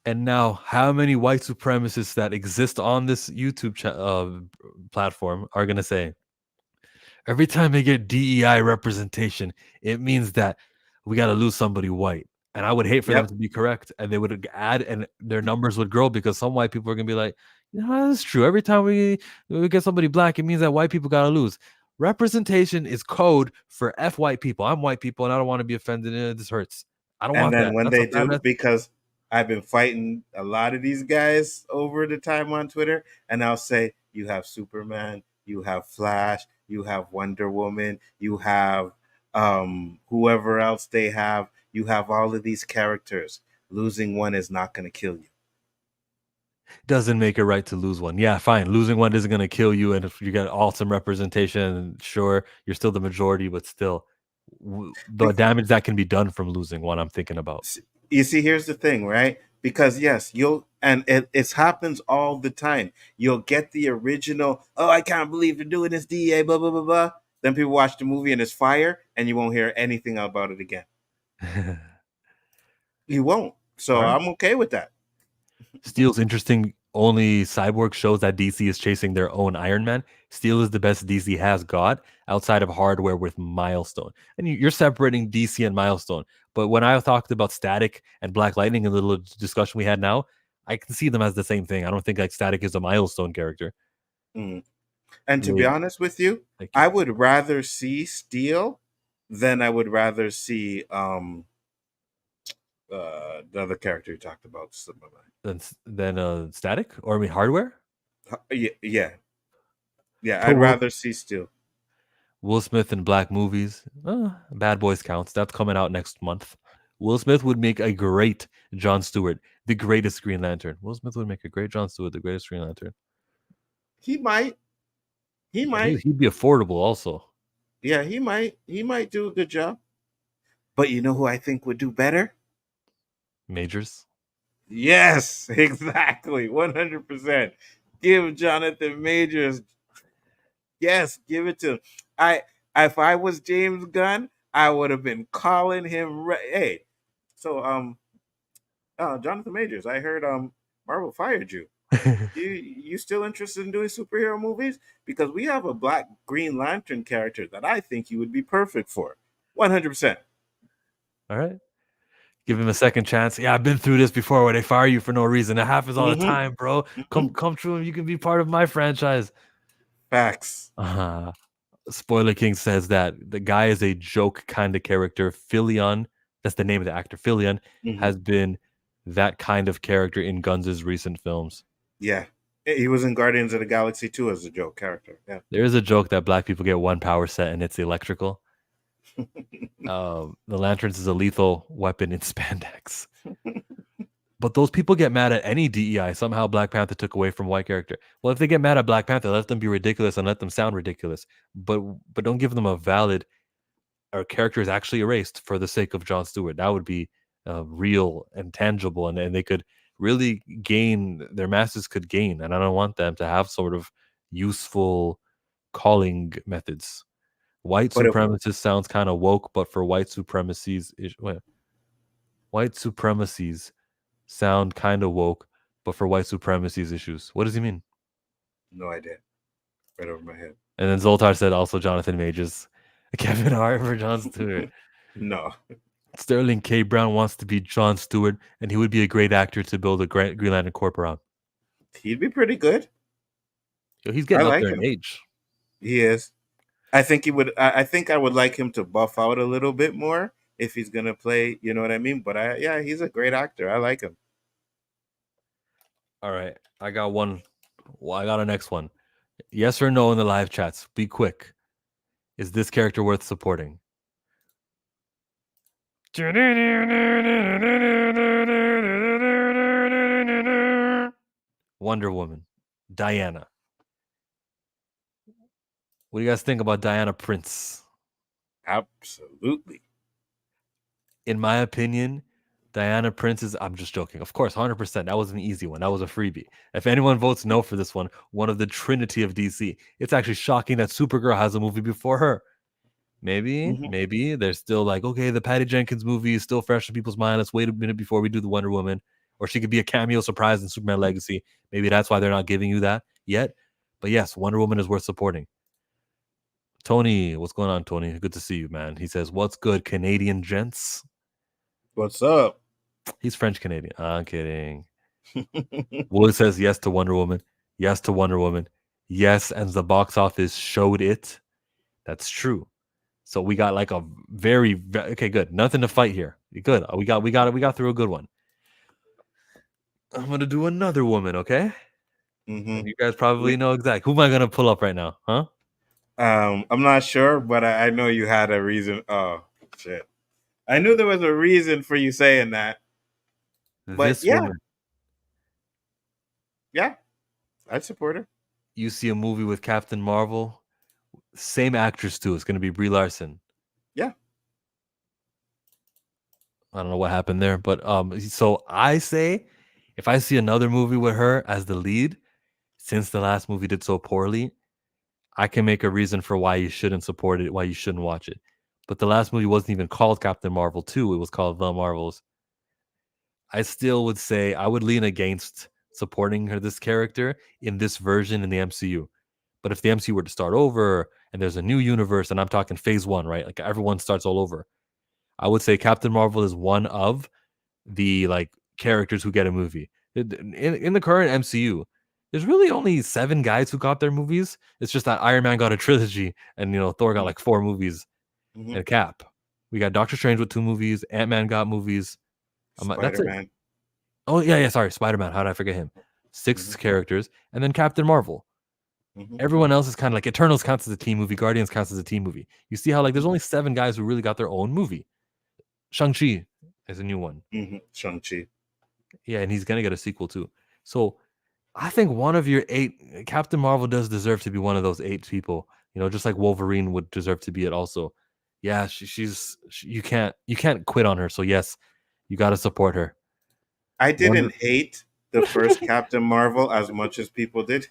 And now, how many white supremacists that exist on this YouTube platform are going to say, every time they get DEI representation, it means that we got to lose somebody white? And I would hate for them to be correct. And they would add, and their numbers would grow because some white people are going to be like, that's true. Every time we get somebody black, it means that white people got to lose. Representation is code for F white people. I'm white people, and I don't want to be offended. This hurts. I don't want that. And then when they do, because I've been fighting a lot of these guys over the time on Twitter, and I'll say, you have Superman, you have Flash, you have Wonder Woman, you have whoever else they have, you have all of these characters. Losing one is not going to kill you. Doesn't make it right to lose one. Yeah, fine. Losing one isn't going to kill you, and if you get awesome representation, sure, you're still the majority, but still, the damage that can be done from losing one, I'm thinking about. You see, here's the thing, right? Because yes, it happens all the time. You'll get the original, I can't believe they're doing this DA, blah, blah, blah, blah. Then people watch the movie and it's fire, and you won't hear anything about it again. You won't. So I'm okay with that. Steel's interesting. Only Cyborg shows that DC is chasing their own Iron Man. Steel is the best DC has got outside of hardware with Milestone. And you're separating DC and Milestone. But when I talked about Static and Black Lightning in the little discussion we had now, I can see them as the same thing. I don't think like Static is a Milestone character. And to be Late. honest with you, Thank you. I would rather see Steel than I would rather see the other character you talked about. Then Static, or I mean Hardware. Yeah, yeah, yeah. Put I'd rather see Steel. Will Smith in black movies. Bad Boys counts. That's coming out next month. Will Smith would make a great Jon Stewart, the greatest Green Lantern. Will Smith would make a great Jon Stewart, the greatest Green Lantern. He might. He And he, might. he'd be affordable also. Yeah, he might. He might do a good job. But you know who I think would do better? Majors. Yes, exactly. 100%. Give Jonathan Majors. Yes, give it to him. I if I was James Gunn, I would have been calling him hey. So Jonathan Majors, I heard Marvel fired you. You still interested in doing superhero movies? Because we have a black Green Lantern character that I think you would be perfect for. 100%. All right. Give him a second chance. Yeah, I've been through this before where they fire you for no reason. It happens all the Mm-hmm. time, bro. Mm-hmm. Come true and you can be part of my franchise. Facts. Spoiler King says that the guy is a joke kind of character. Fillion, that's the name of the actor. Fillion has been that kind of character in Gunn's recent films. Yeah. He was in Guardians of the Galaxy 2 as a joke character. Yeah. There is a joke that black people get one power set and it's electrical. The Lanterns is a lethal weapon in spandex. But those people get mad at any DEI. Somehow Black Panther took away from white character. Well, if they get mad at Black Panther, let them be ridiculous and let them sound ridiculous. But don't give them a valid or character is actually erased for the sake of Jon Stewart. That would be real and tangible, and they could really gain. Their masses could gain, and I don't want them to have sort of useful calling methods. White supremacist sounds kind of woke, but for white supremacies, white supremacies sound kind of woke, but for white supremacies issues. What does he mean? No idea. Right over my head. And then Zoltar said also Jonathan Majors, Kevin Hart for Jon Stewart. No. Sterling K. Brown wants to be Jon Stewart, and he would be a great actor to build a Green Lantern Corp around. He'd be pretty good. Yo, he's getting up there in age. He is. I think he would. I think I would like him to buff out a little bit more if he's gonna play. You know what I mean? But yeah, he's a great actor. I like him. All right, I got one. Well, I got a next one. Yes or no in the live chats. Be quick. Is this character worth supporting? Wonder Woman, Diana. What do you guys think about Diana Prince? Absolutely. In my opinion, Diana Prince is, I'm just joking. Of course, 100%. That was an easy one. That was a freebie. If anyone votes no for this one of the trinity of DC, it's actually shocking that Supergirl has a movie before her. Maybe they're still like, okay, the Patty Jenkins movie is still fresh in people's mind. Let's wait a minute before we do the Wonder Woman. Or she could be a cameo surprise in Superman Legacy. Maybe that's why they're not giving you that yet. But yes, Wonder Woman is worth supporting. Tony, what's going on, Tony? Good to see you, man. He says, what's good, Canadian gents? What's up? He's French Canadian. I'm kidding. Wood says yes to Wonder Woman. Yes to Wonder Woman. Yes, and the box office showed it. That's true. So we got like a very okay, good. Nothing to fight here. Good. We got through a good one. I'm gonna do another woman, okay? And you guys probably know exactly. Who am I gonna pull up right now? Huh? I'm not sure, but I know you had a reason. Oh shit! I knew there was a reason for you saying that. But this woman. Yeah, I'd support her. You see a movie with Captain Marvel, same actress too. It's gonna be Brie Larson. Yeah. I don't know what happened there, but so I say if I see another movie with her as the lead, since the last movie did so poorly, I can make a reason for why you shouldn't support it, why you shouldn't watch it. But the last movie wasn't even called Captain Marvel 2, it was called The Marvels. I still would say I would lean against supporting her this character in this version in the MCU. But if the MCU were to start over and there's a new universe, and I'm talking phase 1, right? Like everyone starts all over. I would say Captain Marvel is one of the like characters who get a movie. In the current MCU, There's really only 7 guys who got their movies. It's just that Iron Man got a trilogy, and Thor got like 4 movies, Mm-hmm. and Cap. We got Doctor Strange with 2 movies. Ant-Man got movies. That's it. Spider-Man. Oh yeah, sorry, Spider-Man. How did I forget him? 6 characters, and then Captain Marvel. Mm-hmm. Everyone else is kind of like Eternals counts as a team movie. Guardians counts as a team movie. You see how like there's only 7 guys who really got their own movie. Shang-Chi is a new one. Mm-hmm. Shang-Chi. Yeah, and he's gonna get a sequel too. So I think one of your 8, Captain Marvel does deserve to be one of those 8 people. Just like Wolverine would deserve to be it also. Yeah, you can't quit on her. So yes, you got to support her. I didn't hate the first Captain Marvel as much as people did.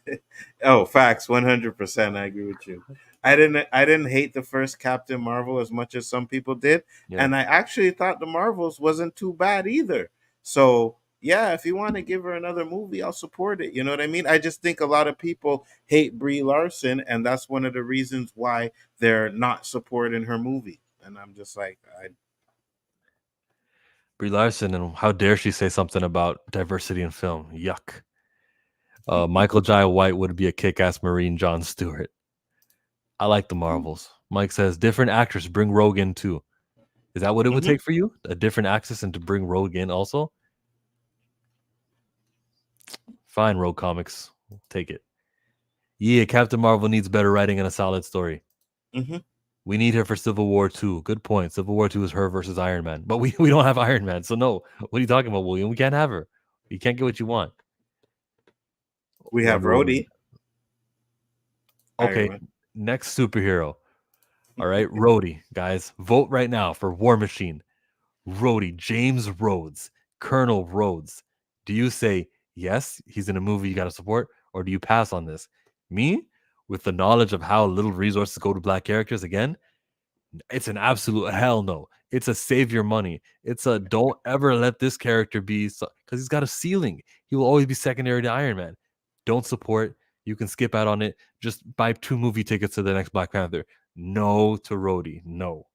Oh, facts, 100%. I agree with you. I didn't hate the first Captain Marvel as much as some people did, Yeah. and I actually thought the Marvels wasn't too bad either. So yeah, if you want to give her another movie, I'll support it. You know what I mean? I just think a lot of people hate Brie Larson, and that's one of the reasons why they're not supporting her movie. And I'm just like, Brie Larson, and how dare she say something about diversity in film? Yuck. Michael Jai White would be a kick-ass Marine John Stewart. I like the Marvels. Mike says different actors bring Rogue in too. Is that what it would take for you? A different access and to bring Rogue in also? Fine, Rogue Comics. Take it. Yeah, Captain Marvel needs better writing and a solid story. mm-hmm. We need her for Civil War 2. Good point. Civil War 2 is her versus Iron Man. But we don't have Iron Man. So no. What are you talking about, William? We can't have her. You can't get what you want. We have Rhodey. Okay, next superhero. All right, Rhodey, guys. Vote right now for War Machine. Rhodey, James Rhodes, Colonel Rhodes. Do you say, yes, he's in a movie you got to support, or do you pass on this? Me, with the knowledge of how little resources go to black characters, again, it's an absolute hell no. It's a save your money. It's a don't ever let this character be, because he's got a ceiling. He will always be secondary to Iron Man. Don't support. You can skip out on it. Just buy 2 movie tickets to the next Black Panther. No to Rhodey. No.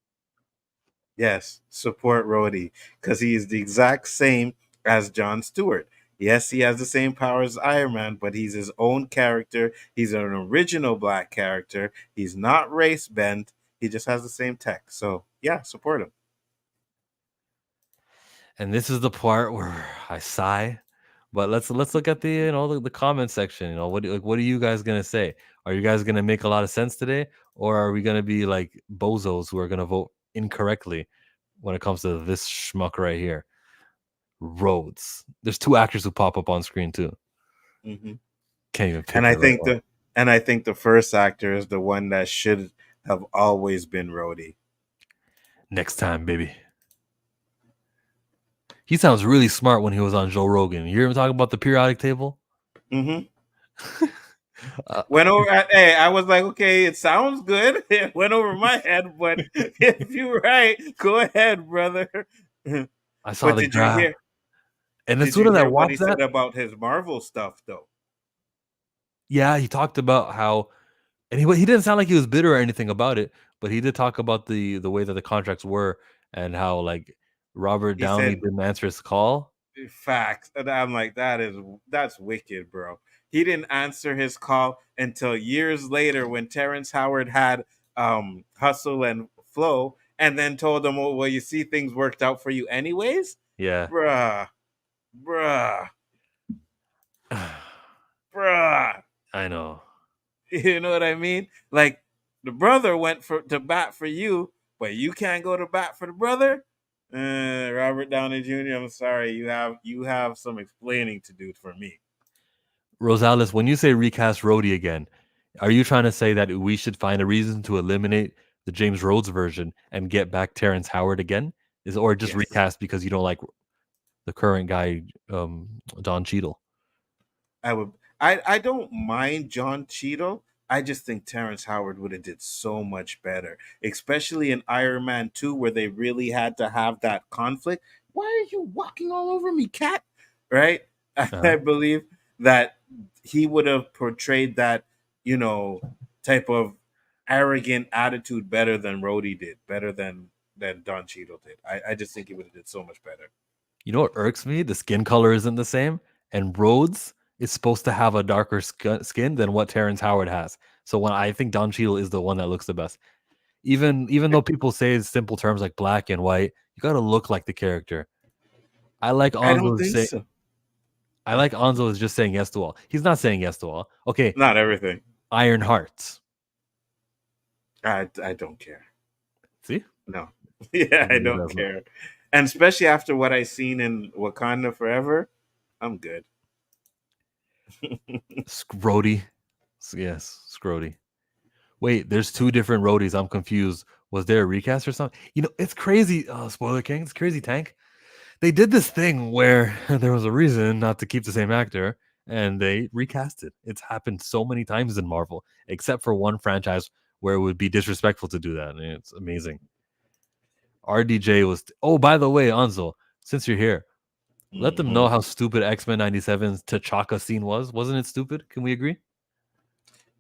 Yes, support Rhodey because he is the exact same as John Stewart. Yes, he has the same powers as Iron Man, but he's his own character. He's an original black character. He's not race bent. He just has the same tech. So yeah, support him. And this is the part where I sigh. But let's look at the comment section. What are you guys gonna say? Are you guys gonna make a lot of sense today, or are we gonna be like bozos who are gonna vote incorrectly when it comes to this schmuck right here? Rhodes. There's 2 actors who pop up on screen too. Mm-hmm. Can't even pick. And I think the first actor is the one that should have always been Rhodey. Next time, baby. He sounds really smart when he was on Joe Rogan. You hear him talk about the periodic table? Mm-hmm. Went over. Hey, I was like, okay, it sounds good. It went over my head, but if you're right, go ahead, brother. I saw but the did you hear? And as soon as I watched that, said about his Marvel stuff, though. Yeah, he talked about how, and he didn't sound like he was bitter or anything about it, but he did talk about the way that the contracts were and how like Robert Downey didn't answer his call. Facts, and I'm like, that's wicked, bro. He didn't answer his call until years later when Terrence Howard had Hustle and Flow, and then told him, well, you see, things worked out for you anyways. Yeah, bruh. I know. You know what I mean? Like the brother went to bat for you, but you can't go to bat for the brother. Robert Downey Jr., I'm sorry, you have some explaining to do for me. Rosales, when you say recast Rhodey again, are you trying to say that we should find a reason to eliminate the James Rhodes version and get back Terrence Howard again? Or just recast because you don't like the current guy, Don Cheadle? I don't mind John Cheadle. I just think Terrence Howard would have did so much better, especially in Iron Man 2 where they really had to have that conflict. Why are you walking all over me, cat? Right? I believe that he would have portrayed that, type of arrogant attitude better than Rhodey did, better than Don Cheadle did. I just think he would have did so much better. You know what irks me? The skin color isn't the same. And Rhodes, is supposed to have a darker skin than what Terrence Howard has. So when I think Don Cheadle is the one that looks the best. Even though people say it's simple terms like black and white, you got to look like the character. I like I don't Anzo's think say so. I like Anzo is just saying yes to all. He's not saying yes to all. Okay, Not everything. Iron Hearts. I don't care. See? No. Yeah, I don't care. And especially after what I seen in Wakanda Forever, I'm good. Scrody. Yes, Scrody. Wait, there's two different roadies. I'm confused. Was there a recast or something? You know, it's crazy. Spoiler King, it's crazy, Tank. They did this thing where there was a reason not to keep the same actor, and they recast it. It's happened so many times in Marvel, except for one franchise where it would be disrespectful to do that. And it's amazing. RDJ was. Oh, by the way, Anzo, since you're here, let them know how stupid X-Men 97's T'Chaka scene was. Wasn't it stupid? Can we agree?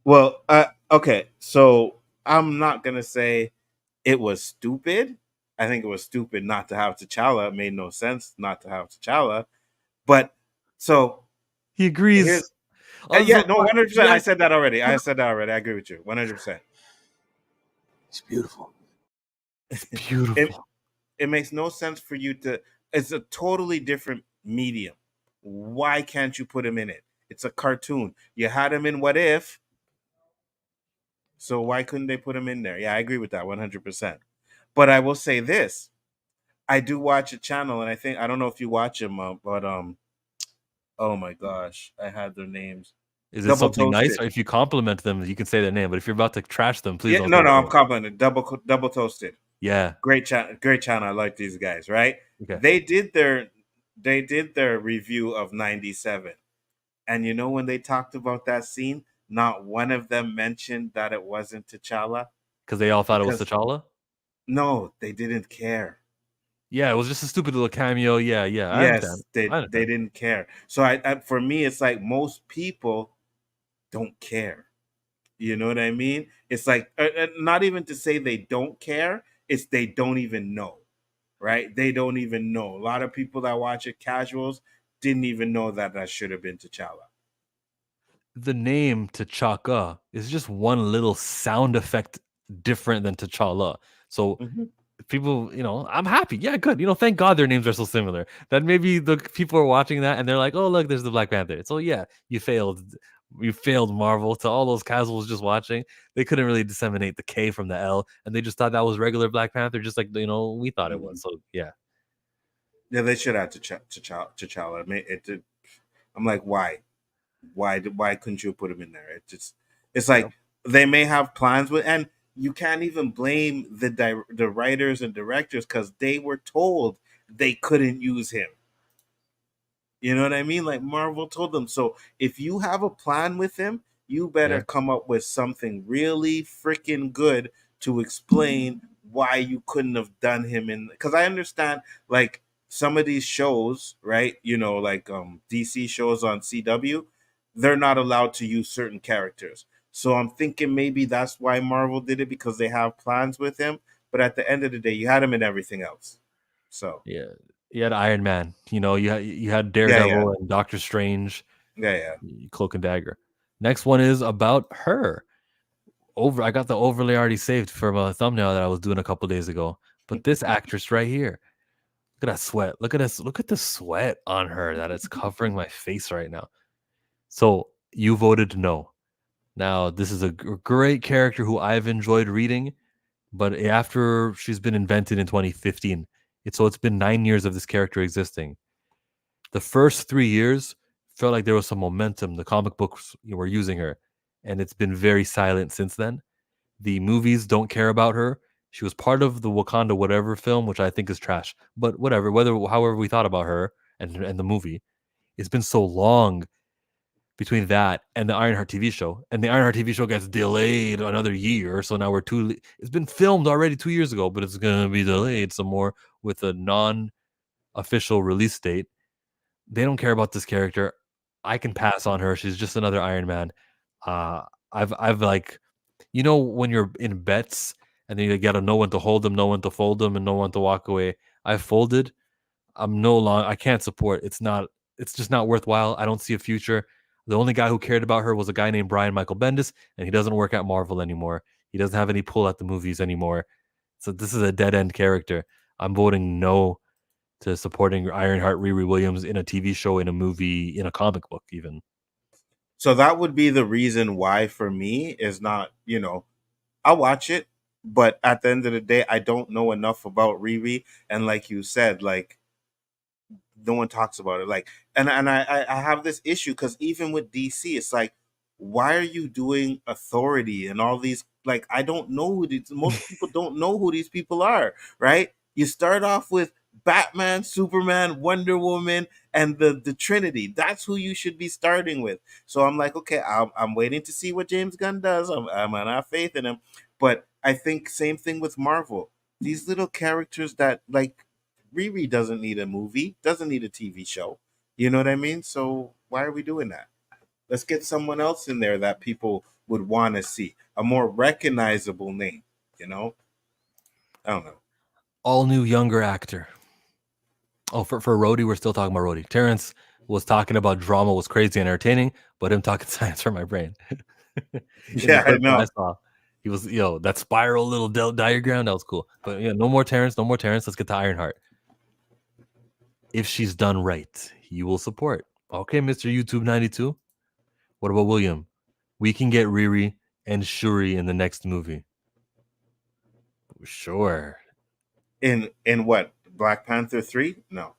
Well, okay. So I'm not gonna say it was stupid. I think it was stupid not to have T'Challa. It made no sense not to have T'Challa. But so he agrees. Yeah, no, 100%. I said that already. I agree with you. 100%. It's beautiful. It's beautiful. It makes no sense for you to. It's a totally different medium. Why can't you put him in it? It's a cartoon. You had him in What If. So why couldn't they put him in there? Yeah, I agree with that 100%. But I will say this. I do watch a channel, and I don't know if you watch them, but oh my gosh, I had their names. Is it something nice? Or if you compliment them, you can say their name. But if you're about to trash them, please don't. No, I'm complimenting. Double Toasted. Yeah, great channel. I like these guys. Right? Okay. They did their review of 97, and you know when they talked about that scene, not one of them mentioned that it wasn't T'Challa because they all thought it was T'Challa. No, they didn't care. Yeah, it was just a stupid little cameo. Yeah. Yes, they didn't care. So I for me, it's like most people don't care. You know what I mean? It's like not even to say they don't care. It's they don't even know, right? They don't even know. A lot of people that watch it, casuals, didn't even know that should have been T'Challa. The name T'Chaka is just one little sound effect different than T'Challa. So people, I'm happy. Yeah, good. Thank God their names are so similar. That maybe the people are watching that and they're like, oh, look, there's the Black Panther. So yeah, you failed. You failed, Marvel. To all those casuals just watching, they couldn't really disseminate the K from the L, and they just thought that was regular Black Panther, just like we thought it was. So yeah. Yeah, they should have T'Challa. I'm like, why? Why couldn't you put him in there? It's like they may have plans with, and you can't even blame the writers and directors because they were told they couldn't use him. You know what I mean? Like Marvel told them. So if you have a plan with him, you better come up with something really freaking good to explain why you couldn't have done him in. Because I understand, like some of these shows, right? Like DC shows on CW, they're not allowed to use certain characters. So I'm thinking maybe that's why Marvel did it because they have plans with him. But at the end of the day, you had him in everything else. So yeah. You had Iron Man, you had Daredevil and Doctor Strange. Yeah. Cloak and Dagger. Next one is about her. I got the overlay already saved from a thumbnail that I was doing a couple days ago. But this actress right here, look at that sweat. Look at this. Look at the sweat on her that is covering my face right now. So you voted no. Now this is a great character who I've enjoyed reading, but after she's been invented in 2015, it's been 9 years of this character existing. The first 3 years felt like there was some momentum. The comic books were using her, and it's been very silent since then. The movies don't care about her. She was part of the Wakanda whatever film, which I think is trash. But whatever, however we thought about her and the movie, it's been so long between that and the Ironheart TV show, and the Ironheart TV show gets delayed another year. So now it's been filmed already 2 years ago, but it's gonna be delayed some more with a non-official release date. They don't care about this character. I can pass on her. She's just another Iron Man. I've like, when you're in bets and then you gotta know when to hold them, know when to fold them, and know when to walk away. I folded. I can't support. It's just not worthwhile. I don't see a future. The only guy who cared about her was a guy named Brian Michael Bendis, and he doesn't work at Marvel anymore. He doesn't have any pull at the movies anymore. So this is a dead end character. I'm voting no to supporting Ironheart Riri Williams in a TV show, in a movie, in a comic book, even. So that would be the reason why for me is not, I'll watch it, but at the end of the day, I don't know enough about Riri. And like you said, like no one talks about it. Like, and I have this issue because even with DC, it's like, why are you doing Authority and all these? Like, I don't know who these. Most people don't know who these people are, right? You start off with Batman, Superman, Wonder Woman, and the Trinity. That's who you should be starting with. So I'm like, okay, I'm waiting to see what James Gunn does. I'm gonna have faith in him, but I think same thing with Marvel. These little characters that like Riri doesn't need a movie, doesn't need a TV show. You know what I mean? So why are we doing that? Let's get someone else in there that people would want to see, a more recognizable name. You know, I don't know. All new younger actor. Oh, for Rhodey, we're still talking about Rhodey. Terrence was talking about drama was crazy and entertaining, but him talking science for my brain. In the Yeah, I clip that I know. saw, he was, that spiral little diagram, that was cool. But yeah, no more Terrence, no more Terrence. Let's get to Ironheart. If she's done right, you will support. Okay, Mr. YouTube 92. What about William? We can get Riri and Shuri in the next movie. Sure. In what, Black Panther 3? No,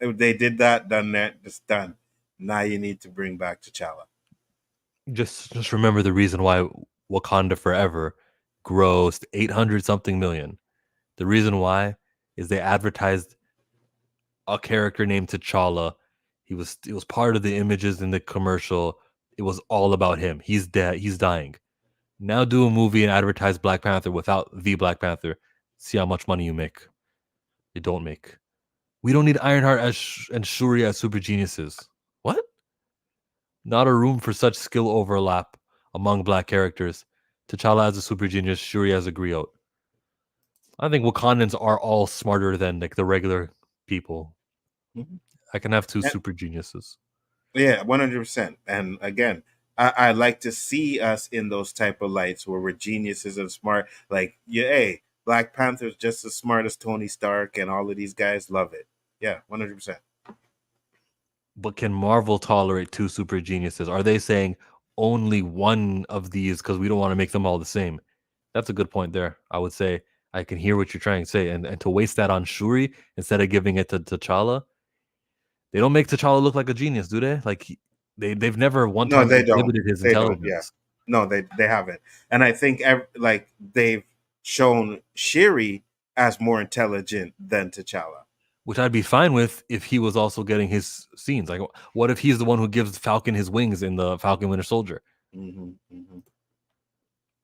they did that, done that, it's done. Now you need to bring back T'Challa. Just remember the reason why Wakanda Forever grossed 800 something million. The reason why is they advertised a character named T'Challa. It was part of the images in the commercial. It was all about him. He's dead. He's dying. Now do a movie and advertise Black Panther without the Black Panther. See how much money you make. You don't make. We don't need Ironheart and Shuri as super geniuses. What? Not a room for such skill overlap among black characters. T'Challa as a super genius, Shuri as a griot. I think Wakandans are all smarter than like the regular people. Mm-hmm. I can have two super geniuses. Yeah, 100%. And again, I like to see us in those type of lights where we're geniuses and smart. Like, yeah, hey, Black Panther's just as smart as Tony Stark, and all of these guys love it. Yeah, 100%. But can Marvel tolerate two super geniuses? Are they saying only one of these because we don't want to make them all the same? That's a good point there. I would say I can hear what you're trying to say. And to waste that on Shuri instead of giving it to T'Challa, they don't make T'Challa look like a genius, do they? Like they've never one No, time they don't. exhibited his They don't. Yeah, intelligence. no, they haven't. And I think like they've shown Shiri as more intelligent than T'Challa. Which I'd be fine with if he was also getting his scenes. Like, what if he's the one who gives Falcon his wings in the Falcon Winter Soldier? Mm-hmm, mm-hmm.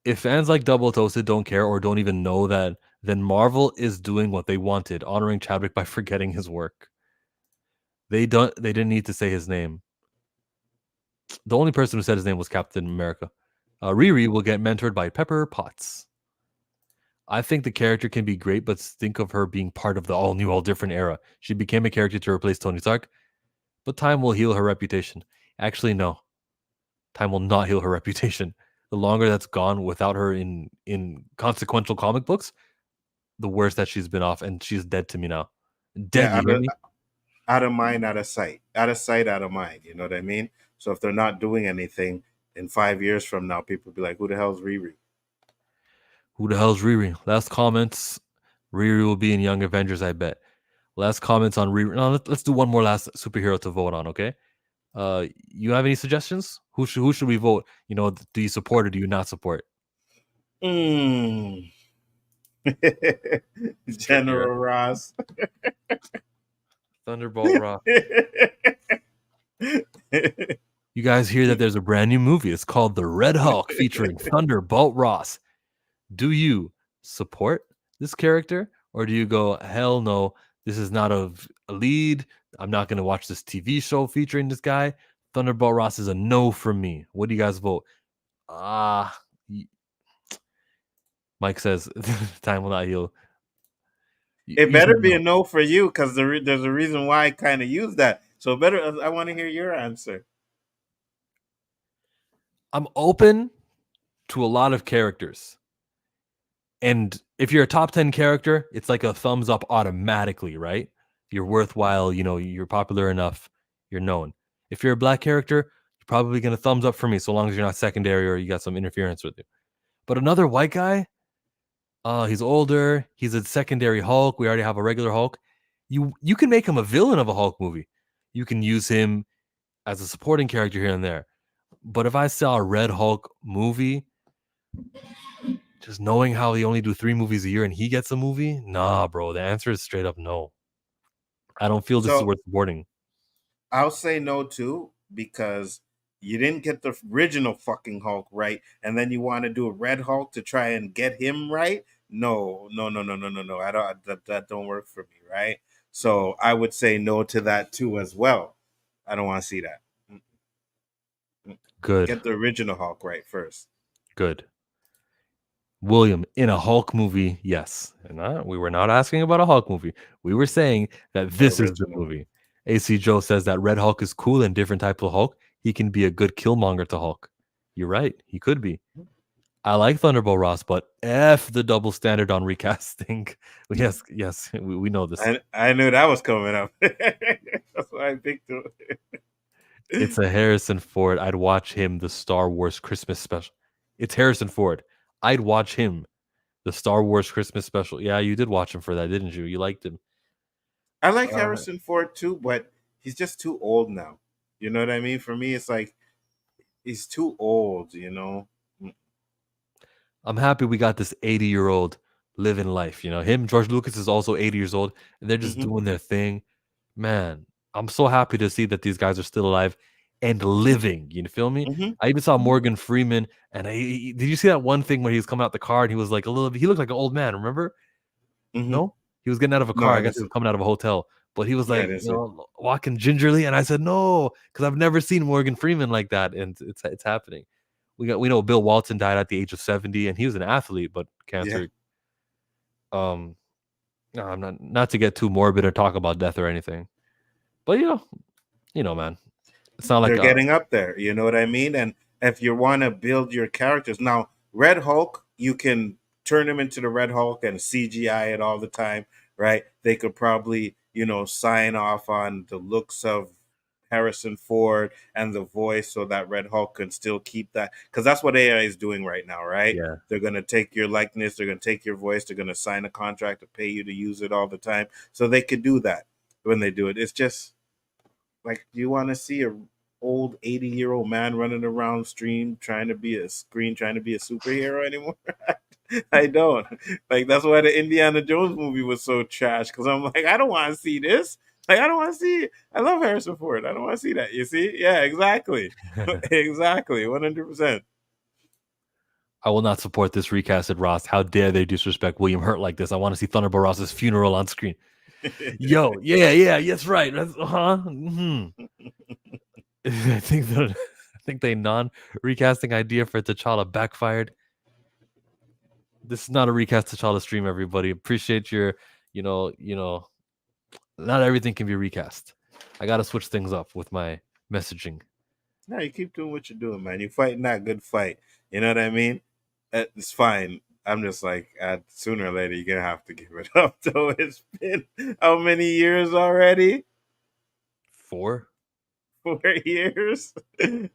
If fans like Double Toasted don't care or don't even know that, then Marvel is doing what they wanted, honoring Chadwick by forgetting his work. They didn't need to say his name. The only person who said his name was Captain America. Riri will get mentored by Pepper Potts. I think the character can be great, but think of her being part of the all new, all different era. She became a character to replace Tony Stark, but time will heal her reputation. Actually, no. Time will not heal her reputation. The longer that's gone without her in consequential comic books, the worse that she's been off, and she's dead to me now. Dead, Yeah, you hear me? out of mind, out of sight. Out of sight, out of mind. You know what I mean? So if they're not doing anything in 5 years from now, people will be like, "Who the hell's Riri?" Who the hell's Riri? Last comments. Riri will be in Young Avengers, I bet. Last comments on Riri. No, let's do one more last superhero to vote on, okay? You have any suggestions? Who should we vote? Do you support or do you not support? Mm. General Ross. Thunderbolt Ross. You guys hear that there's a brand new movie. It's called The Red Hulk featuring Thunderbolt Ross. Do you support this character or do you go, hell no, this is not a lead. I'm not going to watch this TV show featuring this guy. Thunderbolt Ross is a no from me. What do you guys vote? Mike says time will not heal. It better be a no for you because there's a reason why I kind of use that. So better. I want to hear your answer. I'm open to a lot of characters. And if you're a top 10 character, it's like a thumbs up automatically, right? You're worthwhile, you're popular enough, you're known. If you're a black character, you're probably going to thumbs up for me so long as you're not secondary or you got some interference with you. But another white guy, he's older, he's a secondary Hulk, we already have a regular Hulk. You can make him a villain of a Hulk movie. You can use him as a supporting character here and there. But if I saw a Red Hulk movie, just knowing how they only do 3 movies a year and he gets a movie, nah, bro. The answer is straight up no. I don't feel this is So worth supporting. I'll say no too, because you didn't get the original fucking Hulk right, and then you want to do a Red Hulk to try and get him right. No, no, no, no, no, no, no. I don't. That don't work for me, right? So I would say no to that too as well. I don't want to see that. Good, Get the original Hulk right first. good. William, in a Hulk movie, yes. And we were not asking about a Hulk movie. We were saying that this is the Original. movie. AC Joe says that Red Hulk is cool and different type of Hulk. He can be a good Killmonger to Hulk. You're right. He could be. I like Thunderbolt Ross, but F the double standard on recasting. yes, we know this. I knew that was coming up. That's why I picked it. It's a Harrison Ford. I'd watch him the Star Wars Christmas special. It's Harrison Ford. I'd watch him the Star Wars Christmas special. Yeah, you did watch him for that, didn't you? You liked him. I like Harrison Ford too, but he's just too old now. You know what I mean? For me, it's like he's too old. I'm happy we got this 80-year-old living life. Him, George Lucas is also 80 years old, and they're just doing their thing. Man, I'm so happy to see that these guys are still alive and living. You feel me? I even saw Morgan Freeman, and did you see that one thing where he was coming out the car and he was like he looked like an old man, remember? No? He was getting out of a No, car. I I guess didn't he see. was coming out of a hotel, but he was Yeah, I like, didn't see. walking gingerly, and I said, no, because I've never seen Morgan Freeman like that, and it's happening. We know Bill Walton died at the age of 70, and he was an athlete, but cancer. No, I'm not to get too morbid or talk about death or anything, but man, it's not like They're getting up there. You know what I mean? And if you want to build your characters now, Red Hulk, you can turn him into the Red Hulk and CGI it all the time, right? They could probably, sign off on the looks of Harrison Ford and the voice so that Red Hulk can still keep that, because that's what AI is doing right now, right? Yeah. They're going to take your likeness, they're going to take your voice, they're going to sign a contract to pay you to use it all the time. So they could do that when they do it. It's just like, do you want to see a old 80-year-old man running around trying to be a superhero anymore? I don't. Like, that's why the Indiana Jones movie was so trash, because I'm like, I don't want to see this. Like, I don't want to see it. I love Harrison Ford. I don't want to see that. You see? Yeah, exactly. Exactly. 100%. I will not support this recasted Ross. How dare they disrespect William Hurt like this? I want to see Thunderbolt Ross's funeral on screen. Yo, yeah, yes, right. I think the non-recasting idea for T'Challa backfired. This is not a recast T'Challa stream, everybody. Appreciate your, not everything can be recast. I gotta switch things up with my messaging. No, you keep doing what you're doing, man. You're fighting that good fight. You know what I mean? It's fine. I'm just like, sooner or later, you're going to have to give it up. So it's been how many years already? 4 years. This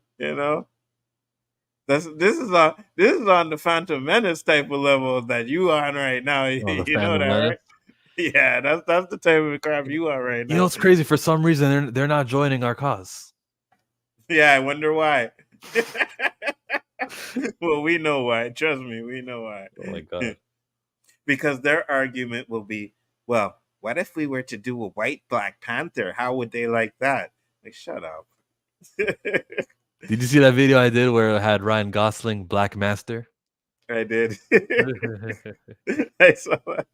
is on the Phantom Menace type of level that you on right now. You know that, right? Yeah, that's the type of crap you are right now. It's crazy. For some reason, they're not joining our cause. Yeah, I wonder why. Well, we know why. Trust me, we know why. Oh my god! Because their argument will be, well, what if we were to do a white Black Panther? How would they like that? Like, shut up. Did you see that video I did where I had Ryan Gosling, Black Master? I did. I saw that.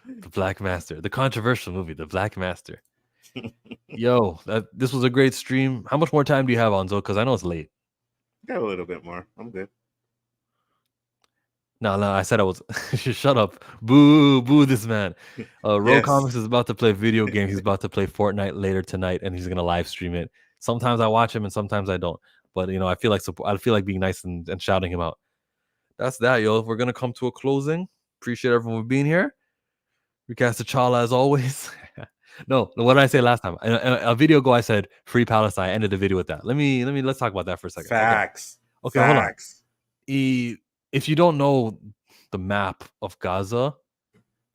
The Black Master, the controversial movie, The Black Master. Yo, this was a great stream. How much more time do you have, Onzo? Because I know it's late. Got a little bit more. I'm good. No, I said I was. Shut up. Boo this man. Ro Comics is about to play video games. He's about to play Fortnite later tonight, and he's going to live stream it. Sometimes I watch him, and sometimes I don't. but I feel like being nice and shouting him out. That's that, yo. We're gonna come to a closing. Appreciate everyone for being here. Recast T'Challa as always. No, what did I say last time? A video ago, I said free Palestine. I ended the video with that. Let's talk about that for a second. Facts. Okay, Facts. hold on. If you don't know the map of Gaza,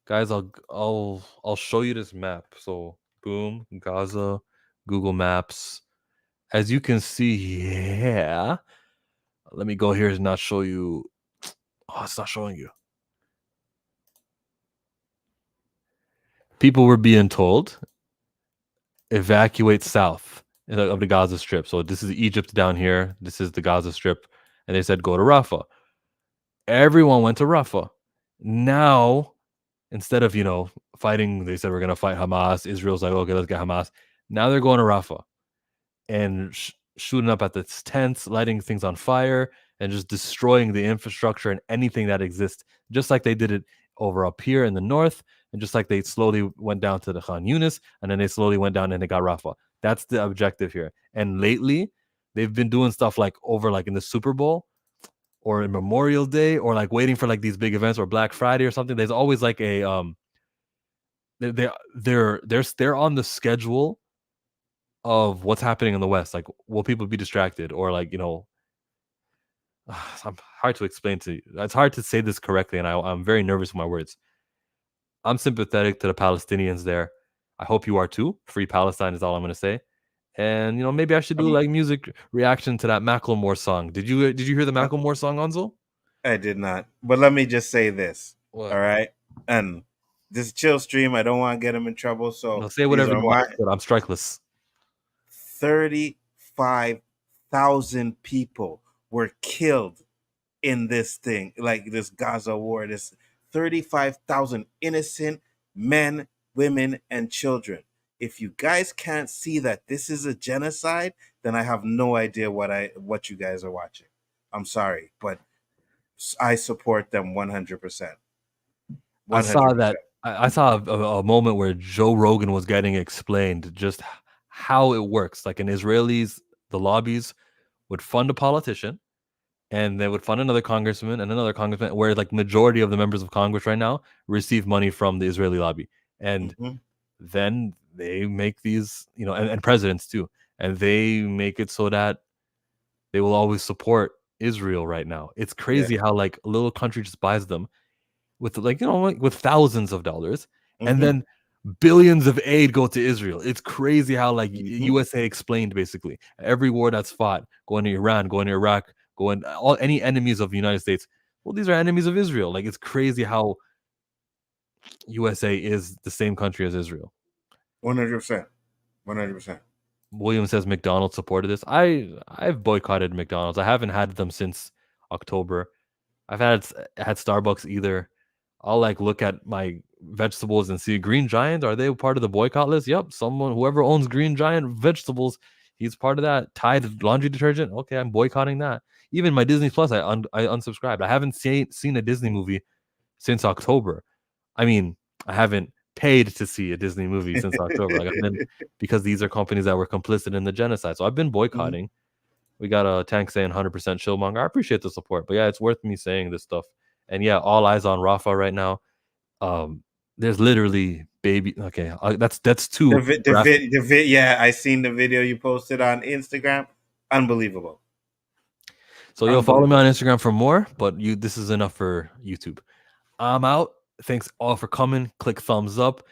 guys, I'll show you this map. So boom, Gaza, Google Maps. As you can see here, let me go here and not show you. Oh, it's not showing you. People were being told evacuate south of the Gaza Strip. So this is Egypt down here. This is the Gaza Strip. And they said go to Rafah. Everyone went to Rafah. Now, instead of, fighting, they said we're going to fight Hamas. Israel's like, okay, let's get Hamas. Now they're going to Rafah and shooting up at the tents, lighting things on fire, and just destroying the infrastructure and anything that exists, just like they did it over up here in the north, and just like they slowly went down to the Khan Yunis, and then they slowly went down and they got Rafah. That's the objective here. And lately, they've been doing stuff like over like in the Super Bowl or in Memorial Day or like waiting for like these big events or Black Friday or something. There's always like a they're on the schedule of what's happening in the West. Like, will people be distracted or like, I'm hard to explain to you. It's hard to say this correctly, and I'm very nervous with my words. I'm sympathetic to the Palestinians there. I hope you are too. Free Palestine is all I'm going to say. And maybe I should do like music reaction to that Macklemore song. Did you hear the Macklemore song, Anzo? I did not. But let me just say this. What? All right. And this is chill stream. I don't want to get him in trouble. So say whatever you want. I'm strikeless. 35,000 people were killed in this thing, like this Gaza war. This 35,000 innocent men, women, and children. If you guys can't see that this is a genocide, then I have no idea what you guys are watching. I'm sorry, but I support them 100%. I saw that. I saw a moment where Joe Rogan was getting explained just how it works. Like in Israelis, the lobbies would fund a politician, and they would fund another congressman and another congressman, where like majority of the members of Congress right now receive money from the Israeli lobby. And then they make these, and presidents too, and they make it so that they will always support Israel right now. It's crazy how like a little country just buys them with like, with thousands of dollars, and then billions of aid go to Israel. It's crazy how like USA explained basically every war that's fought, going to Iran, going to Iraq, any enemies of the United States. Well, these are enemies of Israel. Like, it's crazy how USA is the same country as Israel. 100%. 100%. William says McDonald's supported this. I've boycotted McDonald's. I haven't had them since October. I've had Starbucks either. I'll like look at my vegetables and see Green Giant. Are they part of the boycott list? Yep. Whoever owns Green Giant vegetables, he's part of that. Tide laundry detergent. Okay, I'm boycotting that. Even my Disney Plus, I unsubscribed. I haven't seen a Disney movie since October. I mean, I haven't paid to see a Disney movie since October. Because these are companies that were complicit in the genocide. So I've been boycotting. We got a tank saying 100% Chillmonger. I appreciate the support, but yeah, it's worth me saying this stuff. And yeah, all eyes on Rafah right now. There's literally baby. Okay, that's two. Yeah, I seen the video you posted on Instagram. Unbelievable. So follow me on Instagram for more. But this is enough for YouTube. I'm out. Thanks all for coming. Click thumbs up.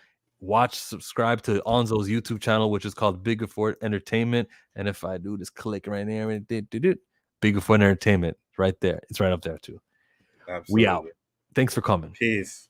Subscribe to Onzo's YouTube channel, which is called Bigfoot Entertainment. And if I do, just click right there. Bigfoot Entertainment, right there. It's right up there too. Absolutely. We out. Thanks for coming. Peace.